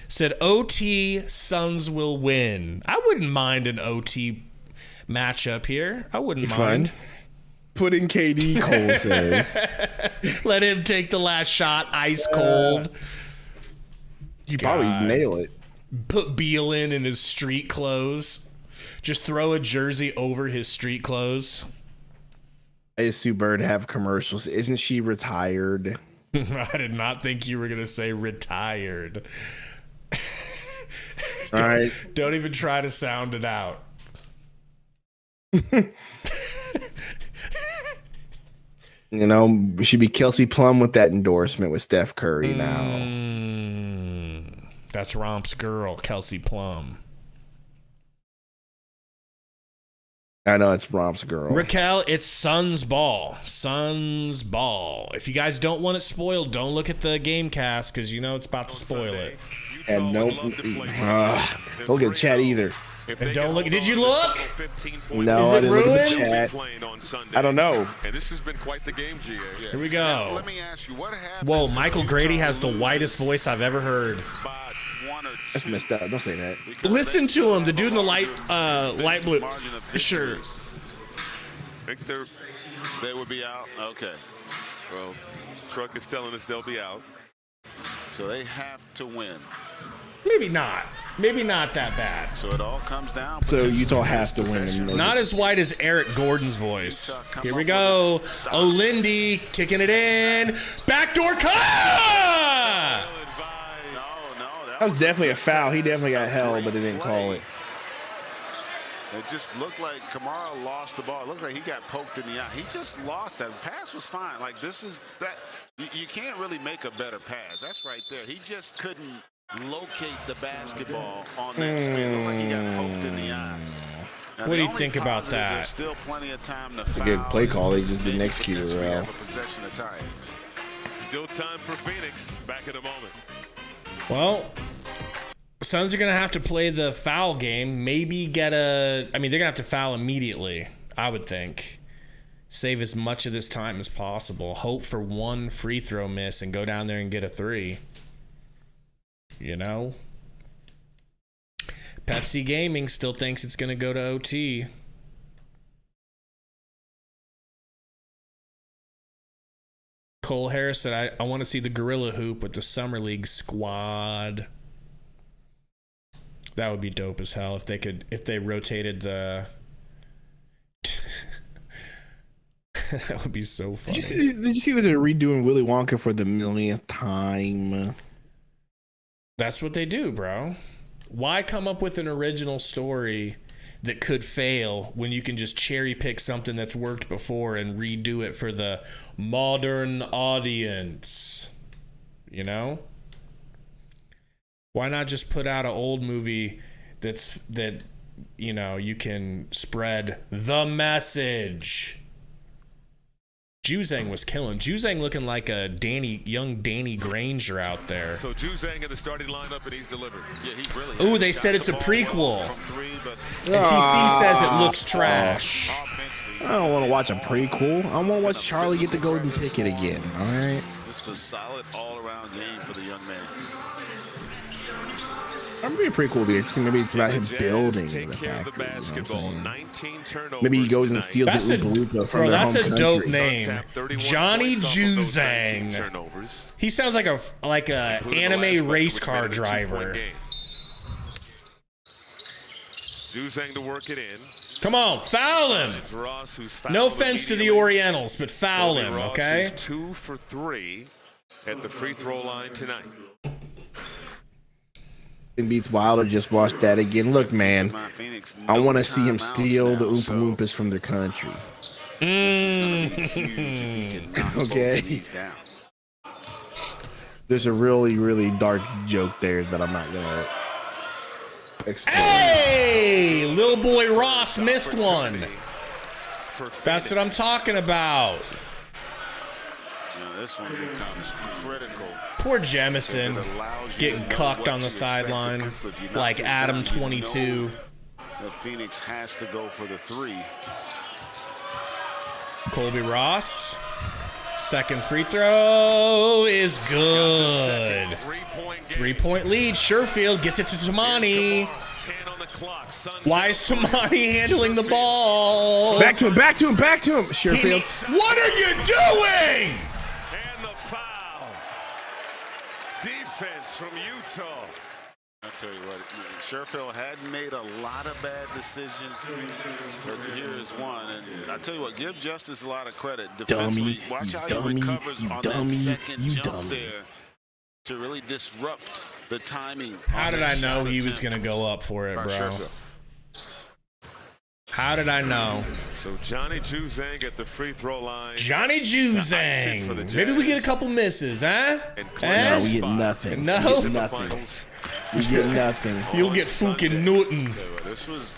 Said OT Suns will win. I wouldn't mind an OT matchup here. I wouldn't mind. Put in KD, Cole says. Let him take the last shot ice cold. You probably nail it. Put Beal in his street clothes. Just throw a jersey over his street clothes. Hey, Sue Bird have commercials. Isn't she retired? I did not think you were going to say retired. All right. Don't even try to sound it out. You know, we should be Kelsey Plum with that endorsement with Steph Curry now. That's Romp's girl, Kelsey Plum. I know it's Romp's girl. Raquel, it's Suns ball. Suns ball. If you guys don't want it spoiled, don't look at the game cast because you know it's about to spoil it. And no, don't get chat either. And don't look. Did you look? No, Is I it didn't look at the ruined? chat. I don't know. And this has been quite the game, GA. Here we go. let me ask you, what happened? Whoa, Michael Grady has the whitest voice I've ever heard. That's messed up. Don't say that. Listen to him, the dude in the light blue shirt. I think they would be out. Okay. Well, Truck is telling us they'll be out. So they have to win. Maybe not. Maybe not that bad. So it all comes down. So Utah has to win. Not as white as Eric Gordon's voice. Here we go. O'Lindy kicking it in. Backdoor cut! That was definitely a foul. He definitely got held, but they didn't call it. It just looked like Kamara lost the ball. It looked like he got poked in the eye. He just lost that. The pass was fine. Like, this is that. You can't really make a better pass. That's right there. He just couldn't locate the basketball on that spin. It looked like he got poked in the eye. Now, what do you think about that? There's still plenty of time to It's a good play call. They just didn't execute it well. Still time for Phoenix. Back in a moment. Well, Suns are going to have to play the foul game. Maybe get a... I mean, they're going to have to foul immediately, I would think. Save as much of this time as possible. Hope for one free throw miss and go down there and get a 3. You know? Pepsi Gaming still thinks it's going to go to OT. Cole Harris said, I want to see the Gorilla Hoop with the Summer League squad. That would be dope as hell if they rotated the... That would be so funny. Did you see that they're redoing Willy Wonka for the millionth time? That's what they do, bro. Why come up with an original story that could fail when you can just cherry pick something that's worked before and redo it for the modern audience? You know? Why not just put out an old movie that you know, you can spread the message? Juzang was killing. Juzang looking like a young Danny Granger out there. So Juzang in the starting lineup, and he's delivered. Yeah, he really. Ooh, they said it's a prequel. And TC says it looks trash. I don't want to watch a prequel. I want to watch Charlie get the golden ticket again. All right. Just a solid all-around game for the young man. Maybe a prequel would be interesting. Maybe it's about him building the factory. You know what I'm saying? Maybe he goes and steals the Oompa Loompa from their home country. That's a dope name, Johnny Juzang. He sounds like a anime race car driver. Juzang to work it in. Come on, foul him. No offense to the Orientals, but foul him, okay? 2 for 3 at the free throw line tonight. Beats Wilder. Just watched that again. Look, man, I want to see him steal the Oompa Loompas from their country. Okay. There's a really, really dark joke there that I'm not gonna explain. Hey, little boy Ross missed one. That's what I'm talking about. This one becomes critical. Poor Jemison getting cucked on the sideline like Adam 22. That Phoenix has to go for the 3. Colby Ross. Second free throw is good. 3-point lead. Sherfield gets it to Tamani. Why is Tamani handling the ball? Back to him, back to him, back to him. Sherfield. What are you doing? And the foul. Defense from Utah. I'll tell you what, Sherfield hadn't made a lot of bad decisions, but here is one. And I tell you what, give Justice a lot of credit. Dummy, watch how dummy, he recovers you on dummy, that second you jump dummy. there to really disrupt the timing. How did I know he was going to go up for it, bro? How did I know? So Johnny Juzang at the free throw line. Johnny Juzang. Maybe we get a couple misses, huh? No, we get nothing. No? We get nothing. We get nothing. You'll get fucking Newton. This was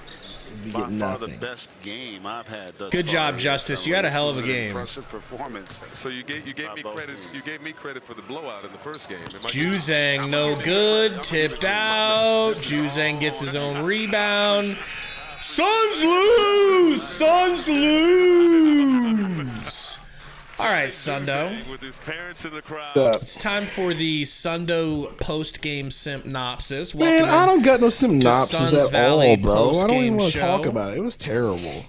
We by get far the nothing. best game I've had thus Good far. job, Justice. You had a hell of a game. Impressive performance. So you gave me credit. You gave me credit for the blowout in the first game. Juzang, no good. Tipped out. Juzang gets his own rebound. Suns lose! Suns lose! All right, Sundo. With his parents in the crowd. It's time for the Sundo post-game synopsis. Man, I don't got no synopsis Suns at Valley all, bro. I don't post-game even want to talk show. about it. It was terrible.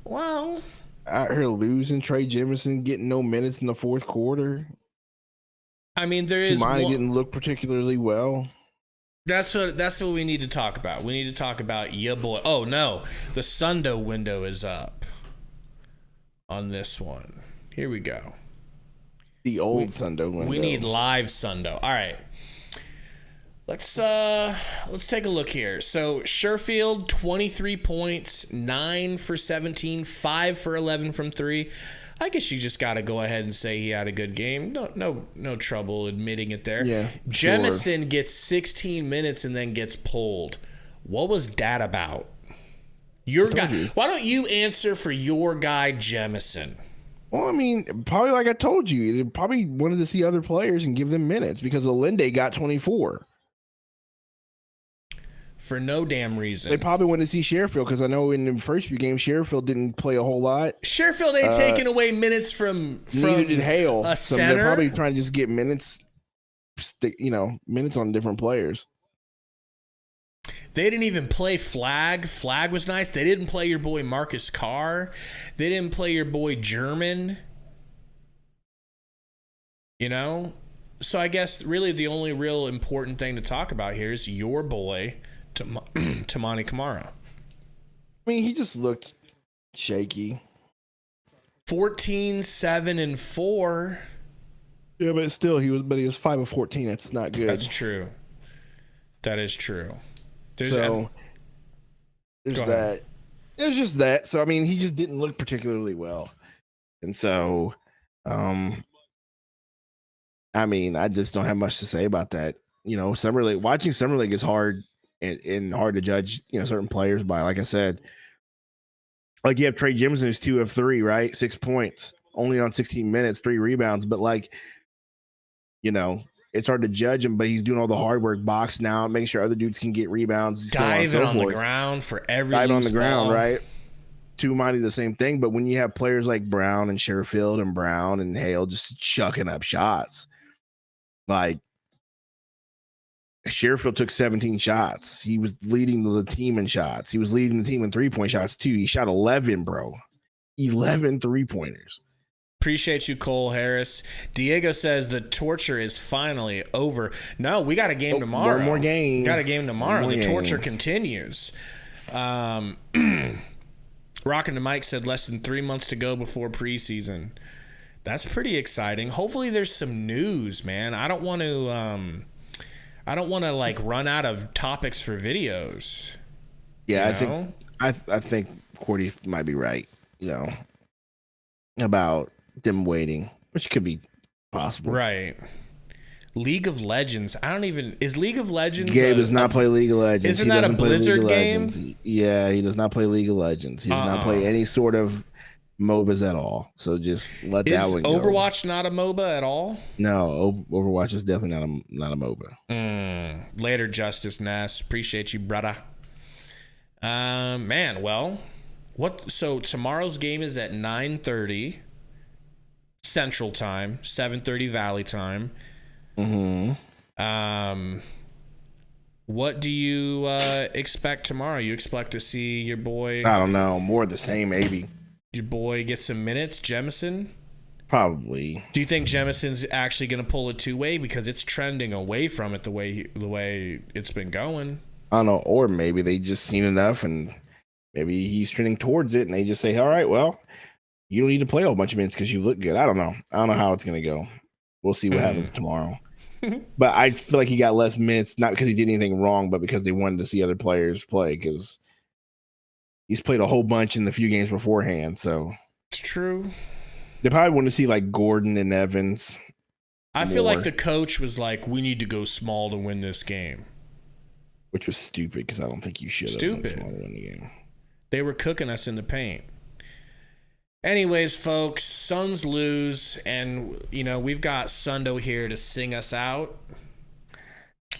Well, Out here losing, Trey Jemison getting no minutes in the fourth quarter. I mean, there is Kimani didn't look particularly well. That's what we need to talk about. We need to talk about your boy. Oh no, the Sundo window is up on this one. Here we go. The old Sundo window. We need live Sundo. All right. Let's take a look here. So Sherfield, 23 points, 9 for 17, 5 for 11 from 3. I guess you just got to go ahead and say he had a good game. No trouble admitting it there. Yeah, Jemison sure. gets 16 minutes and then gets pulled. What was that about? Your guy. Why don't you answer for your guy Jemison? Well, I mean, probably like I told you, they probably wanted to see other players and give them minutes because Allende got 24. For no damn reason. They probably wanted to see Sherfield because I know in the first few games, Sherfield didn't play a whole lot. Sherfield ain't taking away minutes from neither did Hale. A so center. they're probably trying to just get minutes, minutes on different players. They didn't even play Flag. Flag was nice. They didn't play your boy Marcus Carr. They didn't play your boy German. So I guess really the only real important thing to talk about here is your boy Tamani Kamara. I mean, he just looked shaky. 14, 7, and 4. Yeah, but still, he was 5 of 14. That's not good. That's true. That is true. There's that. It was just that. So I mean, he just didn't look particularly well, and so, I mean, I just don't have much to say about that. Watching Summer League is hard and hard to judge. Certain players by. Like I said, like you have Trey Jemison, who's 2 of 3, right? 6 points, only on 16 minutes, 3 rebounds, but it's hard to judge him, but he's doing all the hard work, boxing out, making sure other dudes can get rebounds. Diving on the ground for every Diving on the ball. ground, right? Two-minded, the same thing. But when you have players like Brown and Sherfield and Brown and Hale just chucking up shots, like Sherfield took 17 shots. He was leading the team in shots. He was leading the team in three-point shots, too. He shot 11, bro. 11 three-pointers. Appreciate you, Cole Harris. Diego says the torture is finally over. No, we got a game tomorrow. One more game. Got a game tomorrow. The torture continues. Rockin' the Mike said less than 3 months to go before preseason. That's pretty exciting. Hopefully there's some news, man. I don't want to like run out of topics for videos. Yeah, I think Cordy might be right, about them waiting, which could be possible. Right. League of Legends. Is League of Legends? Gabe does not play League of Legends. Isn't that a Blizzard game? Yeah, he does not play League of Legends. He does not play any sort of MOBAs at all. So just let that one go. Is Overwatch not a MOBA at all? No, Overwatch is definitely not a MOBA. Later, Justice Ness. Appreciate you, brother. Man, well, so tomorrow's game is at 9:30 Central Time, 7:30 Valley Time. What do you expect tomorrow? You expect to see your boy? I don't know. More of the same, maybe. Your boy get some minutes, Jemison? Probably. Do you think Jemison's actually going to pull a two-way because it's trending away from it the way it's been going? I don't know. Or maybe they just seen enough and maybe he's trending towards it and they just say, all right, well, you don't need to play a whole bunch of minutes because you look good. I don't know. I don't know how it's going to go. We'll see what happens tomorrow. But I feel like he got less minutes, not because he did anything wrong, but because they wanted to see other players play because he's played a whole bunch in the few games beforehand. So it's true. They probably want to see like Gordon and Evans. I feel like the coach was like, we need to go small to win this game. Which was stupid because I don't think you should have gone small to win the game. They were cooking us in the paint. Anyways, folks, Suns lose, and, we've got Sundo here to sing us out.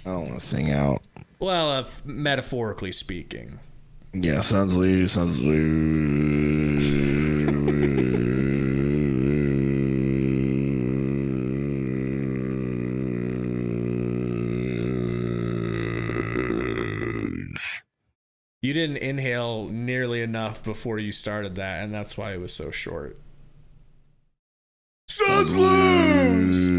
I don't want to sing out. Well, metaphorically speaking. Yeah, Suns lose, Suns lose. You didn't inhale nearly enough before you started that, and that's why it was so short. Suns Suns lose.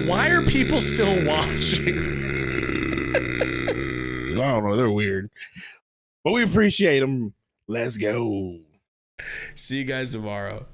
Why are people still watching? I don't know. They're weird. But we appreciate them. Let's go. See you guys tomorrow.